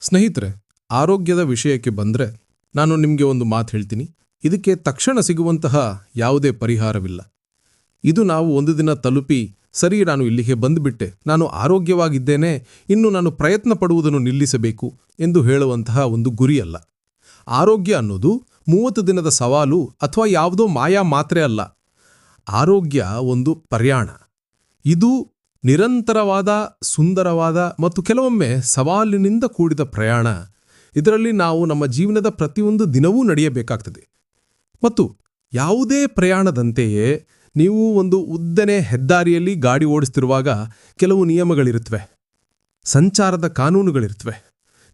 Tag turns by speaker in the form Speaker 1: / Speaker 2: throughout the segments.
Speaker 1: ಸ್ನೇಹಿತರೆ, ಆರೋಗ್ಯದ ವಿಷಯಕ್ಕೆ ಬಂದರೆ ನಾನು ನಿಮಗೆ ಒಂದು ಮಾತು ಹೇಳ್ತೀನಿ. ಇದಕ್ಕೆ ತಕ್ಷಣ ಸಿಗುವಂತಹ ಯಾವುದೇ ಪರಿಹಾರವಿಲ್ಲ. ಇದು ನಾವು ಒಂದು ದಿನ ತಲುಪಿ ಸರಿ ನಾನು ಇಲ್ಲಿಗೆ ಬಂದುಬಿಟ್ಟೆ, ನಾನು ಆರೋಗ್ಯವಾಗಿದ್ದೇನೆ, ಇನ್ನು ನಾನು ಪ್ರಯತ್ನ ಪಡುವುದನ್ನು ನಿಲ್ಲಿಸಬೇಕು ಎಂದು ಹೇಳುವಂತಹ ಒಂದು ಗುರಿಯಲ್ಲ. ಆರೋಗ್ಯ ಅನ್ನೋದು 30 ದಿನದ ಸವಾಲು ಅಥವಾ ಯಾವುದೋ ಮಾಯಾ ಮಾತ್ರೆ ಅಲ್ಲ. ಆರೋಗ್ಯ ಒಂದು ಪ್ರಯಾಣ. ಇದು ನಿರಂತರವಾದ, ಸುಂದರವಾದ ಮತ್ತು ಕೆಲವೊಮ್ಮೆ ಸವಾಲಿನಿಂದ ಕೂಡಿದ ಪ್ರಯಾಣ. ಇದರಲ್ಲಿ ನಾವು ನಮ್ಮ ಜೀವನದ ಪ್ರತಿಯೊಂದು ದಿನವೂ ನಡೆಯಬೇಕಾಗ್ತದೆ. ಮತ್ತು ಯಾವುದೇ ಪ್ರಯಾಣದಂತೆಯೇ ನೀವು ಒಂದು ಉದ್ದನೆ ಹೆದ್ದಾರಿಯಲ್ಲಿ ಗಾಡಿ ಓಡಿಸ್ತಿರುವಾಗ ಕೆಲವು ನಿಯಮಗಳಿರುತ್ತವೆ, ಸಂಚಾರದ ಕಾನೂನುಗಳಿರುತ್ತವೆ.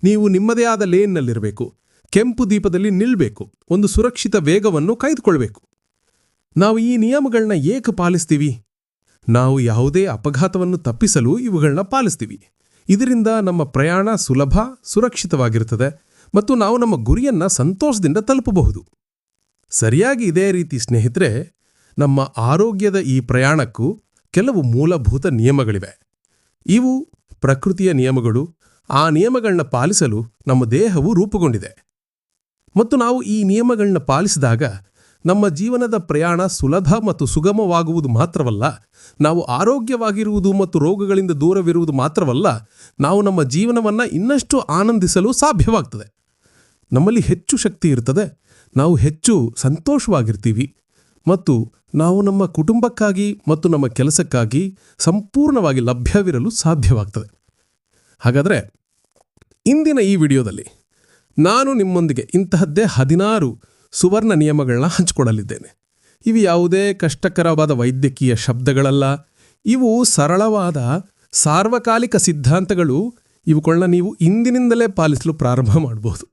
Speaker 1: ನೀವು ನಿಮ್ಮದೇ ಆದ ಲೇನ್ನಲ್ಲಿರಬೇಕು, ಕೆಂಪು ದೀಪದಲ್ಲಿ ನಿಲ್ಲಬೇಕು, ಒಂದು ಸುರಕ್ಷಿತ ವೇಗವನ್ನು ಕಾಯ್ದುಕೊಳ್ಬೇಕು. ನಾವು ಈ ನಿಯಮಗಳನ್ನ ಏಕೆ ಪಾಲಿಸ್ತೀವಿ? ನಾವು ಯಾವುದೇ ಅಪಘಾತವನ್ನು ತಪ್ಪಿಸಲು ಇವುಗಳನ್ನ ಪಾಲಿಸ್ತೀವಿ. ಇದರಿಂದ ನಮ್ಮ ಪ್ರಯಾಣ ಸುಲಭ, ಸುರಕ್ಷಿತವಾಗಿರುತ್ತದೆ ಮತ್ತು ನಾವು ನಮ್ಮ ಗುರಿಯನ್ನ ಸಂತೋಷದಿಂದ ತಲುಪಬಹುದು. ಸರಿಯಾಗಿ ಇದೇ ರೀತಿ ಸ್ನೇಹಿತರೆ, ನಮ್ಮ ಆರೋಗ್ಯದ ಈ ಪ್ರಯಾಣಕ್ಕೂ ಕೆಲವು ಮೂಲಭೂತ ನಿಯಮಗಳಿವೆ. ಇವು ಪ್ರಕೃತಿಯ ನಿಯಮಗಳು. ಆ ನಿಯಮಗಳನ್ನ ಪಾಲಿಸಲು ನಮ್ಮ ದೇಹವು ರೂಪುಗೊಂಡಿದೆ. ಮತ್ತು ನಾವು ಈ ನಿಯಮಗಳನ್ನ ಪಾಲಿಸಿದಾಗ ನಮ್ಮ ಜೀವನದ ಪ್ರಯಾಣ ಸುಲಭ ಮತ್ತು ಸುಗಮವಾಗುವುದು ಮಾತ್ರವಲ್ಲ, ನಾವು ಆರೋಗ್ಯವಾಗಿರುವುದು ಮತ್ತು ರೋಗಗಳಿಂದ ದೂರವಿರುವುದು ಮಾತ್ರವಲ್ಲ, ನಾವು ನಮ್ಮ ಜೀವನವನ್ನು ಇನ್ನಷ್ಟು ಆನಂದಿಸಲು ಸಾಧ್ಯವಾಗ್ತದೆ. ನಮ್ಮಲ್ಲಿ ಹೆಚ್ಚು ಶಕ್ತಿ ಇರ್ತದೆ, ನಾವು ಹೆಚ್ಚು ಸಂತೋಷವಾಗಿರ್ತೀವಿ ಮತ್ತು ನಾವು ನಮ್ಮ ಕುಟುಂಬಕ್ಕಾಗಿ ಮತ್ತು ನಮ್ಮ ಕೆಲಸಕ್ಕಾಗಿ ಸಂಪೂರ್ಣವಾಗಿ ಲಭ್ಯವಿರಲು ಸಾಧ್ಯವಾಗ್ತದೆ. ಹಾಗಾದರೆ ಇಂದಿನ ಈ ವಿಡಿಯೋದಲ್ಲಿ ನಾನು ನಿಮ್ಮೊಂದಿಗೆ ಇಂತಹದ್ದೇ 16 ಸುವರ್ಣ ನಿಯಮಗಳನ್ನ ಹಂಚಿಕೊಳ್ಳಲಿದ್ದೇನೆ. ಇವು ಯಾವುದೇ ಕಷ್ಟಕರವಾದ ವೈದ್ಯಕೀಯ ಶಬ್ದಗಳಲ್ಲ. ಇವು ಸರಳವಾದ ಸಾರ್ವಕಾಲಿಕ ಸಿದ್ಧಾಂತಗಳು. ಇವುಗಳನ್ನ ನೀವು ಇಂದಿನಿಂದಲೇ ಪಾಲಿಸಲು ಪ್ರಾರಂಭ ಮಾಡಬಹುದು.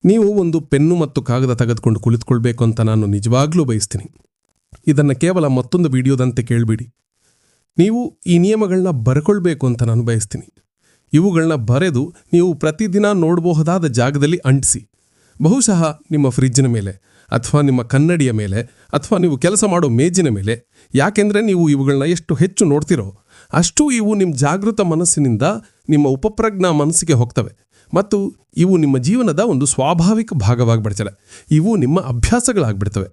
Speaker 1: ನೀವು ಒಂದು ಪೆನ್ನು ಮತ್ತು ಕಾಗದ ತೆಗೆದುಕೊಂಡು ಕುಳಿತುಕೊಳ್ಬೇಕು ಅಂತ ನಾನು ನಿಜವಾಗ್ಲೂ ಬಯಸ್ತೀನಿ. ಇದನ್ನು ಕೇವಲ ಮತ್ತೊಂದು ವಿಡಿಯೋದಂತೆ ಕೇಳಬೇಡಿ. ನೀವು ಈ ನಿಯಮಗಳನ್ನ ಬರ್ಕೊಳ್ಬೇಕು ಅಂತ ನಾನು ಬಯಸ್ತೀನಿ. ಇವುಗಳನ್ನ ಬರೆದು ನೀವು ಪ್ರತಿದಿನ ನೋಡಬಹುದಾದ ಜಾಗದಲ್ಲಿ ಅಂಟಿಸಿ. ಬಹುಶಃ ನಿಮ್ಮ ಫ್ರಿಜ್ಜಿನ ಮೇಲೆ ಅಥವಾ ನಿಮ್ಮ ಕನ್ನಡಿಯ ಮೇಲೆ ಅಥವಾ ನೀವು ಕೆಲಸ ಮಾಡೋ ಮೇಜಿನ ಮೇಲೆ. ಯಾಕೆಂದರೆ ನೀವು ಇವುಗಳನ್ನ ಎಷ್ಟು ಹೆಚ್ಚು ನೋಡ್ತಿರೋ ಅಷ್ಟು ಇವು ನಿಮ್ಮ ಜಾಗೃತ ಮನಸ್ಸಿನಿಂದ ನಿಮ್ಮ ಉಪಪ್ರಜ್ಞಾ ಮನಸ್ಸಿಗೆ ಹೋಗ್ತವೆ ಮತ್ತು ಇವು ನಿಮ್ಮ ಜೀವನದ ಒಂದು ಸ್ವಾಭಾವಿಕ ಭಾಗವಾಗಿಬಿಡ್ತವೆ. ಇವು ನಿಮ್ಮ ಅಭ್ಯಾಸಗಳಾಗ್ಬಿಡ್ತವೆ.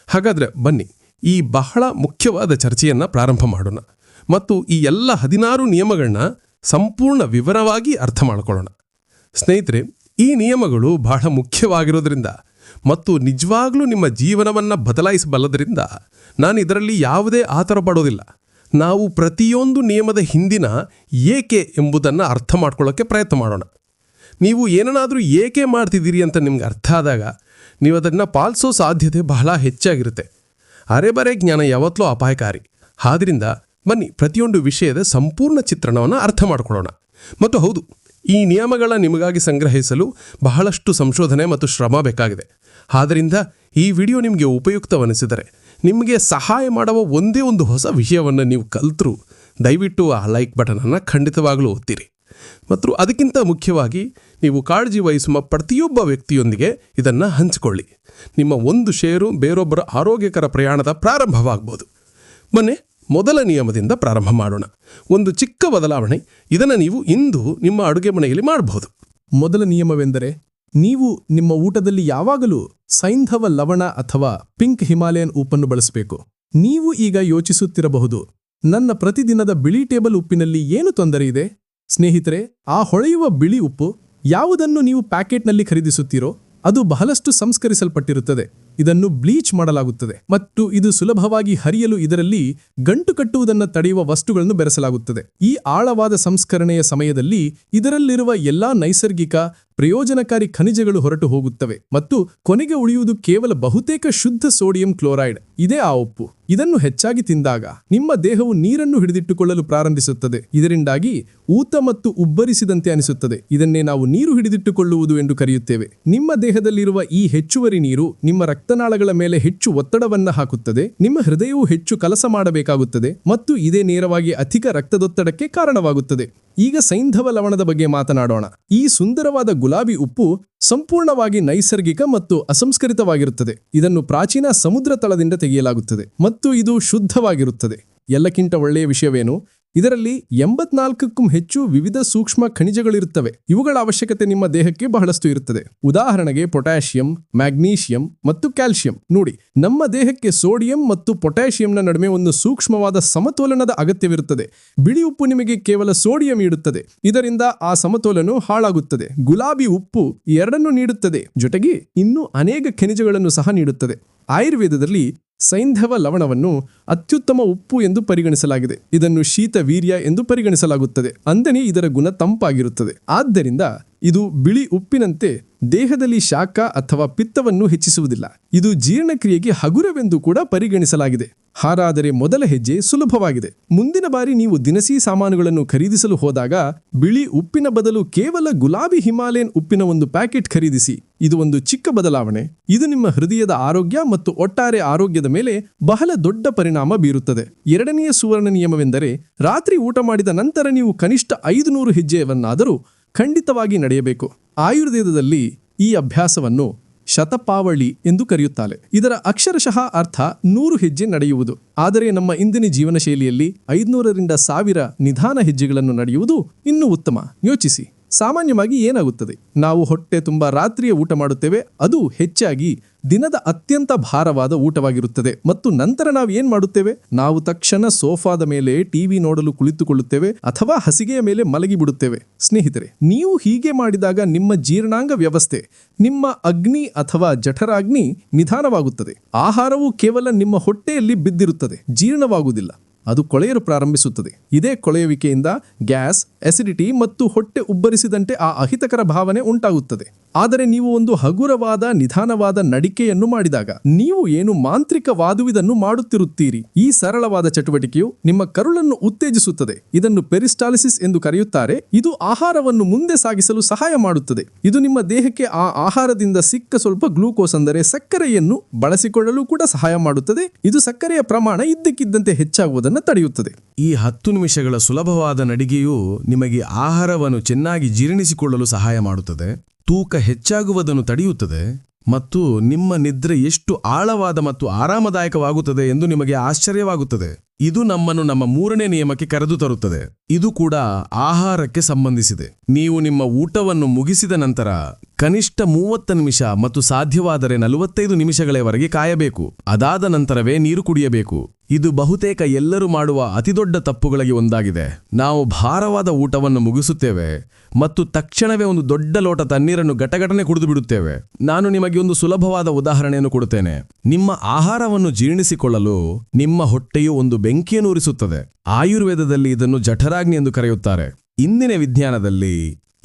Speaker 1: ಹಾಗಾದರೆ ಬನ್ನಿ ಈ ಬಹಳ ಮುಖ್ಯವಾದ ಚರ್ಚೆಯನ್ನು ಪ್ರಾರಂಭ ಮಾಡೋಣ ಮತ್ತು ಈ ಎಲ್ಲ 16 ನಿಯಮಗಳನ್ನ ಸಂಪೂರ್ಣ ವಿವರವಾಗಿ ಅರ್ಥ ಮಾಡ್ಕೊಳ್ಳೋಣ. ಸ್ನೇಹಿತರೆ, ಈ ನಿಯಮಗಳು ಬಹಳ ಮುಖ್ಯವಾಗಿರೋದ್ರಿಂದ ಮತ್ತು ನಿಜವಾಗ್ಲೂ ನಿಮ್ಮ ಜೀವನವನ್ನು ಬದಲಾಯಿಸಬಲ್ಲದರಿಂದ ನಾನು ಇದರಲ್ಲಿ ಯಾವುದೇ ಆತರ ಪಡೋದಿಲ್ಲ. ನಾವು ಪ್ರತಿಯೊಂದು ನಿಯಮದ ಹಿಂದಿನ ಏಕೆ ಎಂಬುದನ್ನು ಅರ್ಥ ಮಾಡ್ಕೊಳ್ಳೋಕ್ಕೆ ಪ್ರಯತ್ನ ಮಾಡೋಣ. ನೀವು ಏನನ್ನಾದರೂ ಏಕೆ ಮಾಡ್ತಿದ್ದೀರಿ ಅಂತ ನಿಮ್ಗೆ ಅರ್ಥ ಆದಾಗ ನೀವು ಅದನ್ನು ಪಾಲಿಸೋ ಸಾಧ್ಯತೆ ಬಹಳ ಹೆಚ್ಚಾಗಿರುತ್ತೆ. ಅರೆಬರೆ ಜ್ಞಾನ ಯಾವತ್ತೂ ಅಪಾಯಕಾರಿ. ಆದ್ದರಿಂದ ಬನ್ನಿ ಪ್ರತಿಯೊಂದು ವಿಷಯದ ಸಂಪೂರ್ಣ ಚಿತ್ರಣವನ್ನು ಅರ್ಥ ಮಾಡ್ಕೊಳ್ಳೋಣ. ಮತ್ತು ಹೌದು, ಈ ನಿಯಮಗಳ ನಿಮಗಾಗಿ ಸಂಗ್ರಹಿಸಲು ಬಹಳಷ್ಟು ಸಂಶೋಧನೆ ಮತ್ತು ಶ್ರಮ ಬೇಕಾಗಿದೆ. ಆದ್ದರಿಂದ ಈ ವಿಡಿಯೋ ನಿಮಗೆ ಉಪಯುಕ್ತವೆನಿಸಿದರೆ, ನಿಮಗೆ ಸಹಾಯ ಮಾಡುವ ಒಂದೇ ಒಂದು ಹೊಸ ವಿಷಯವನ್ನು ನೀವು ಕಲಿತರೂ ದಯವಿಟ್ಟು ಆ ಲೈಕ್ ಬಟನನ್ನು ಖಂಡಿತವಾಗಲೂ ಒತ್ತಿರಿ. ಮತ್ತು ಅದಕ್ಕಿಂತ ಮುಖ್ಯವಾಗಿ ನೀವು ಕಾಳಜಿ ವಹಿಸುವ ಪ್ರತಿಯೊಬ್ಬ ವ್ಯಕ್ತಿಯೊಂದಿಗೆ ಇದನ್ನು ಹಂಚಿಕೊಳ್ಳಿ. ನಿಮ್ಮ ಒಂದು ಶೇರು ಬೇರೊಬ್ಬರ ಆರೋಗ್ಯಕರ ಪ್ರಯಾಣದ ಪ್ರಾರಂಭವಾಗಬಹುದು. ಬನ್ನಿ ಮೊದಲ ನಿಯಮದಿಂದ ಪ್ರಾರಂಭ ಮಾಡೋಣ. ಒಂದು ಚಿಕ್ಕ ಬದಲಾವಣೆ. ಇದನ್ನು ನೀವು ಇಂದು ನಿಮ್ಮ ಅಡುಗೆ ಮನೆಯಲ್ಲಿ ಮಾಡಬಹುದು.
Speaker 2: ಮೊದಲ ನಿಯಮವೆಂದರೆ, ನೀವು ನಿಮ್ಮ ಊಟದಲ್ಲಿ ಯಾವಾಗಲೂ ಸೈಂಧವ ಲವಣ ಅಥವಾ ಪಿಂಕ್ ಹಿಮಾಲಯನ್ ಉಪ್ಪನ್ನು ಬಳಸಬೇಕು. ನೀವು ಈಗ ಯೋಚಿಸುತ್ತಿರಬಹುದು, ನನ್ನ ಪ್ರತಿದಿನದ ಬಿಳಿ ಟೇಬಲ್ ಉಪ್ಪಿನಲ್ಲಿ ಏನು ತೊಂದರೆ ಇದೆ? ಸ್ನೇಹಿತರೆ, ಆ ಹೊಳೆಯುವ ಬಿಳಿ ಉಪ್ಪು ಯಾವುದನ್ನು ನೀವು ಪ್ಯಾಕೆಟ್ನಲ್ಲಿ ಖರೀದಿಸುತ್ತೀರೋ ಅದು ಬಹಳಷ್ಟು ಸಂಸ್ಕರಿಸಲ್ಪಟ್ಟಿರುತ್ತದೆ. ಇದನ್ನು ಬ್ಲೀಚ್ ಮಾಡಲಾಗುತ್ತದೆ ಮತ್ತು ಇದು ಸುಲಭವಾಗಿ ಹರಿಯಲು ಇದರಲ್ಲಿ ಗಂಟು ಕಟ್ಟುವುದನ್ನು ತಡೆಯುವ ವಸ್ತುಗಳನ್ನು ಬೆರೆಸಲಾಗುತ್ತದೆ. ಈ ಆಳವಾದ ಸಂಸ್ಕರಣೆಯ ಸಮಯದಲ್ಲಿ ಇದರಲ್ಲಿರುವ ಎಲ್ಲಾ ನೈಸರ್ಗಿಕ ಪ್ರಯೋಜನಕಾರಿ ಖನಿಜಗಳು ಹೊರಟು ಹೋಗುತ್ತವೆ ಮತ್ತು ಕೊನೆಗೆ ಉಳಿಯುವುದು ಕೇವಲ ಬಹುತೇಕ ಶುದ್ಧ ಸೋಡಿಯಂ ಕ್ಲೋರೈಡ್. ಇದೇ ಆ ಉಪ್ಪು. ಇದನ್ನು ಹೆಚ್ಚಾಗಿ ತಿಂದಾಗ ನಿಮ್ಮ ದೇಹವು ನೀರನ್ನು ಹಿಡಿದಿಟ್ಟುಕೊಳ್ಳಲು ಪ್ರಾರಂಭಿಸುತ್ತದೆ. ಇದರಿಂದಾಗಿ ಊತ ಮತ್ತು ಉಬ್ಬರಿಸಿದಂತೆ ಅನಿಸುತ್ತದೆ. ಇದನ್ನೇ ನಾವು ನೀರು ಹಿಡಿದಿಟ್ಟುಕೊಳ್ಳುವುದು ಎಂದು ಕರೆಯುತ್ತೇವೆ. ನಿಮ್ಮ ದೇಹದಲ್ಲಿರುವ ಈ ಹೆಚ್ಚುವರಿ ನೀರು ನಿಮ್ಮ ರಕ್ತನಾಳಗಳ ಮೇಲೆ ಹೆಚ್ಚು ಒತ್ತಡವನ್ನು ಹಾಕುತ್ತದೆ. ನಿಮ್ಮ ಹೃದಯವು ಹೆಚ್ಚು ಕೆಲಸ ಮಾಡಬೇಕಾಗುತ್ತದೆ ಮತ್ತು ಇದೇ ನೇರವಾಗಿ ಅಧಿಕ ರಕ್ತದೊತ್ತಡಕ್ಕೆ ಕಾರಣವಾಗುತ್ತದೆ. ಈಗ ಸೈಂಧವ ಲವಣದ ಬಗ್ಗೆ ಮಾತನಾಡೋಣ. ಈ ಸುಂದರವಾದ ಗುಲಾಬಿ ಉಪ್ಪು ಸಂಪೂರ್ಣವಾಗಿ ನೈಸರ್ಗಿಕ ಮತ್ತು ಅಸಂಸ್ಕರಿತವಾಗಿರುತ್ತದೆ. ಇದನ್ನು ಪ್ರಾಚೀನ ಸಮುದ್ರ ತಳದಿಂದ ತೆಗೆಯಲಾಗುತ್ತದೆ ಮತ್ತು ಇದು ಶುದ್ಧವಾಗಿರುತ್ತದೆ. ಎಲ್ಲಕ್ಕಿಂತ ಒಳ್ಳೆಯ ವಿಷಯವೇನು? ಇದರಲ್ಲಿ 84ಕ್ಕೂ ಹೆಚ್ಚು ವಿವಿಧ ಸೂಕ್ಷ್ಮ ಖನಿಜಗಳಿರುತ್ತವೆ. ಇವುಗಳ ಅವಶ್ಯಕತೆ ನಿಮ್ಮ ದೇಹಕ್ಕೆ ಬಹಳಷ್ಟು ಇರುತ್ತದೆ. ಉದಾಹರಣೆಗೆ ಪೊಟ್ಯಾಷಿಯಂ, ಮ್ಯಾಗ್ನೀಷಿಯಂ ಮತ್ತು ಕ್ಯಾಲ್ಸಿಯಂ. ನೋಡಿ, ನಮ್ಮ ದೇಹಕ್ಕೆ ಸೋಡಿಯಂ ಮತ್ತು ಪೊಟ್ಯಾಷಿಯಂನ ನಡುವೆ ಒಂದು ಸೂಕ್ಷ್ಮವಾದ ಸಮತೋಲನದ ಅಗತ್ಯವಿರುತ್ತದೆ. ಬಿಳಿ ಉಪ್ಪು ನಿಮಗೆ ಕೇವಲ ಸೋಡಿಯಂ ನೀಡುತ್ತದೆ, ಇದರಿಂದ ಆ ಸಮತೋಲನ ಹಾಳಾಗುತ್ತದೆ. ಗುಲಾಬಿ ಉಪ್ಪು ಎರಡನ್ನೂ ನೀಡುತ್ತದೆ, ಜೊತೆಗೆ ಇನ್ನೂ ಅನೇಕ ಖನಿಜಗಳನ್ನು ಸಹ ನೀಡುತ್ತದೆ. ಆಯುರ್ವೇದದಲ್ಲಿ ಸೈಂಧವ ಲವಣವನ್ನು ಅತ್ಯುತ್ತಮ ಉಪ್ಪು ಎಂದು ಪರಿಗಣಿಸಲಾಗಿದೆ. ಇದನ್ನು ಶೀತ ವೀರ್ಯ ಎಂದು ಪರಿಗಣಿಸಲಾಗುತ್ತದೆ, ಅಂದರೆ ಇದರ ಗುಣ ತಂಪಾಗಿರುತ್ತದೆ. ಆದ್ದರಿಂದ ಇದು ಬಿಳಿ ಉಪ್ಪಿನಂತೆ ದೇಹದಲ್ಲಿ ಶಾಖ ಅಥವಾ ಪಿತ್ತವನ್ನು ಹೆಚ್ಚಿಸುವುದಿಲ್ಲ. ಇದು ಜೀರ್ಣಕ್ರಿಯೆಗೆ ಹಗುರವೆಂದು ಕೂಡ ಪರಿಗಣಿಸಲಾಗಿದೆ. ಹಾಗಾದರೆ ಮೊದಲ ಹೆಜ್ಜೆ ಸುಲಭವಾಗಿದೆ. ಮುಂದಿನ ಬಾರಿ ನೀವು ದಿನಸಿ ಸಾಮಾನುಗಳನ್ನು ಖರೀದಿಸಲು ಹೋದಾಗ ಬಿಳಿ ಉಪ್ಪಿನ ಬದಲು ಕೇವಲ ಗುಲಾಬಿ ಹಿಮಾಲಯನ್ ಉಪ್ಪಿನ ಒಂದು ಪ್ಯಾಕೆಟ್ ಖರೀದಿಸಿ. ಇದು ಒಂದು ಚಿಕ್ಕ ಬದಲಾವಣೆ. ಇದು ನಿಮ್ಮ ಹೃದಯದ ಆರೋಗ್ಯ ಮತ್ತು ಒಟ್ಟಾರೆ ಆರೋಗ್ಯದ ಮೇಲೆ ಬಹಳ ದೊಡ್ಡ ಪರಿಣಾಮ ಬೀರುತ್ತದೆ. ಎರಡನೆಯ ಸುವರ್ಣ ನಿಯಮವೆಂದರೆ ರಾತ್ರಿ ಊಟ ಮಾಡಿದ ನಂತರ ನೀವು ಕನಿಷ್ಠ 500 ಹೆಜ್ಜೆಯವನ್ನಾದರೂ ಖಂಡಿತವಾಗಿ ನಡೆಯಬೇಕು. ಆಯುರ್ವೇದದಲ್ಲಿ ಈ ಅಭ್ಯಾಸವನ್ನು ಶತಪಾವಳಿ ಎಂದು ಕರೆಯುತ್ತಾರೆ. ಇದರ ಅಕ್ಷರಶಃ ಅರ್ಥ 100 ಹೆಜ್ಜೆ ನಡೆಯುವುದು. ಆದರೆ ನಮ್ಮ ಇಂದಿನ ಜೀವನ ಶೈಲಿಯಲ್ಲಿ 500ರಿಂದ 1000 ನಿಧಾನ ಹೆಜ್ಜೆಗಳನ್ನು ನಡೆಯುವುದು ಇನ್ನೂ ಉತ್ತಮ. ಯೋಚಿಸಿ, ಸಾಮಾನ್ಯವಾಗಿ ಏನಾಗುತ್ತದೆ? ನಾವು ಹೊಟ್ಟೆ ತುಂಬ ರಾತ್ರಿಯ ಊಟ ಮಾಡುತ್ತೇವೆ. ಅದು ಹೆಚ್ಚಾಗಿ ದಿನದ ಅತ್ಯಂತ ಭಾರವಾದ ಊಟವಾಗಿರುತ್ತದೆ. ಮತ್ತು ನಂತರ ನಾವು ಏನು ಮಾಡುತ್ತೇವೆ? ನಾವು ತಕ್ಷಣ ಸೋಫಾದ ಮೇಲೆ ಟಿವಿ ನೋಡಲು ಕುಳಿತುಕೊಳ್ಳುತ್ತೇವೆ ಅಥವಾ ಹಾಸಿಗೆಯ ಮೇಲೆ ಮಲಗಿಬಿಡುತ್ತೇವೆ. ಸ್ನೇಹಿತರೆ, ನೀವು ಹೀಗೆ ಮಾಡಿದಾಗ ನಿಮ್ಮ ಜೀರ್ಣಾಂಗ ವ್ಯವಸ್ಥೆ, ನಿಮ್ಮ ಅಗ್ನಿ ಅಥವಾ ಜಠರಾಗ್ನಿ ನಿಧಾನವಾಗುತ್ತದೆ. ಆಹಾರವು ಕೇವಲ ನಿಮ್ಮ ಹೊಟ್ಟೆಯಲ್ಲಿ ಬಿದ್ದಿರುತ್ತದೆ, ಜೀರ್ಣವಾಗುವುದಿಲ್ಲ. ಅದು ಕೊಳೆಯಲು ಪ್ರಾರಂಭಿಸುತ್ತದೆ. ಇದೇ ಕೊಳೆಯುವಿಕೆಯಿಂದ ಗ್ಯಾಸ್, ಅಸಿಡಿಟಿ ಮತ್ತು ಹೊಟ್ಟೆ ಉಬ್ಬರಿಸಿದಂತೆ ಆ ಅಹಿತಕರ ಭಾವನೆ ಉಂಟಾಗುತ್ತದೆ. ಆದರೆ ನೀವು ಒಂದು ಹಗುರವಾದ ನಿಧಾನವಾದ ನಡಿಗೆಯನ್ನು ಮಾಡಿದಾಗ ನೀವು ಏನು ಮಾಂತ್ರಿಕವಾದುವುದನ್ನು ಮಾಡುತ್ತಿರುತ್ತೀರಿ. ಈ ಸರಳವಾದ ಚಟುವಟಿಕೆಯು ನಿಮ್ಮ ಕರುಳನ್ನು ಉತ್ತೇಜಿಸುತ್ತದೆ. ಇದನ್ನು ಪೆರಿಸ್ಟಾಲಿಸಿಸ್ ಎಂದು ಕರೆಯುತ್ತಾರೆ. ಇದು ಆಹಾರವನ್ನು ಮುಂದೆ ಸಾಗಿಸಲು ಸಹಾಯ ಮಾಡುತ್ತದೆ. ಇದು ನಿಮ್ಮ ದೇಹಕ್ಕೆ ಆ ಆಹಾರದಿಂದ ಸಿಕ್ಕ ಸ್ವಲ್ಪ ಗ್ಲೂಕೋಸ್ ಅಂದರೆ ಸಕ್ಕರೆಯನ್ನು ಬಳಸಿಕೊಳ್ಳಲು ಕೂಡ ಸಹಾಯ ಮಾಡುತ್ತದೆ. ಇದು ಸಕ್ಕರೆಯ ಪ್ರಮಾಣ ಇದ್ದಕ್ಕಿದ್ದಂತೆ ಹೆಚ್ಚಾಗುವುದನ್ನು ತಡೆಯುತ್ತದೆ.
Speaker 3: ಈ 10 ನಿಮಿಷಗಳ ಸುಲಭವಾದ ನಡಿಗೆಯು ನಿಮಗೆ ಆಹಾರವನ್ನು ಚೆನ್ನಾಗಿ ಜೀರ್ಣಿಸಿಕೊಳ್ಳಲು ಸಹಾಯ ಮಾಡುತ್ತದೆ, ತೂಕ ಹೆಚ್ಚಾಗುವುದನ್ನು ತಡೆಯುತ್ತದೆ ಮತ್ತು ನಿಮ್ಮ ನಿದ್ರೆ ಎಷ್ಟು ಆಳವಾದ ಮತ್ತು ಆರಾಮದಾಯಕವಾಗುತ್ತದೆ ಎಂದು ನಿಮಗೆ ಆಶ್ಚರ್ಯವಾಗುತ್ತದೆ. ಇದು ನಮ್ಮನ್ನು ನಮ್ಮ 3ನೇ ನಿಯಮಕ್ಕೆ ಕರೆದು ತರುತ್ತದೆ. ಇದು ಕೂಡ ಆಹಾರಕ್ಕೆ ಸಂಬಂಧಿಸಿದೆ. ನೀವು ನಿಮ್ಮ ಊಟವನ್ನು ಮುಗಿಸಿದ ನಂತರ ಕನಿಷ್ಠ 30 ನಿಮಿಷ ಮತ್ತು ಸಾಧ್ಯವಾದರೆ 45 ನಿಮಿಷಗಳವರೆಗೆ ಕಾಯಬೇಕು. ಅದಾದ ನಂತರವೇ ನೀರು ಕುಡಿಯಬೇಕು. ಇದು ಬಹುತೇಕ ಎಲ್ಲರೂ ಮಾಡುವ ಅತಿದೊಡ್ಡ ತಪ್ಪುಗಳಿಗೆ ಒಂದಾಗಿದೆ. ನಾವು ಭಾರವಾದ ಊಟವನ್ನು ಮುಗಿಸುತ್ತೇವೆ ಮತ್ತು ತಕ್ಷಣವೇ ಒಂದು ದೊಡ್ಡ ಲೋಟ ತಣ್ಣೀರನ್ನು ಗಟಗಟನೆ ಕುಡಿದು ಬಿಡುತ್ತೇವೆ. ನಾನು ನಿಮಗೆ ಒಂದು ಸುಲಭವಾದ ಉದಾಹರಣೆಯನ್ನು ಕೊಡುತ್ತೇನೆ. ನಿಮ್ಮ ಆಹಾರವನ್ನು ಜೀರ್ಣಿಸಿಕೊಳ್ಳಲು ನಿಮ್ಮ ಹೊಟ್ಟೆಯು ಒಂದು ಬೆಂಕಿಯನ್ನು ಉರಿಸುತ್ತದೆ. ಆಯುರ್ವೇದದಲ್ಲಿ ಇದನ್ನು ಜಠರಾಗ್ನಿ ಎಂದು ಕರೆಯುತ್ತಾರೆ. ಇಂದಿನ ವಿಜ್ಞಾನದಲ್ಲಿ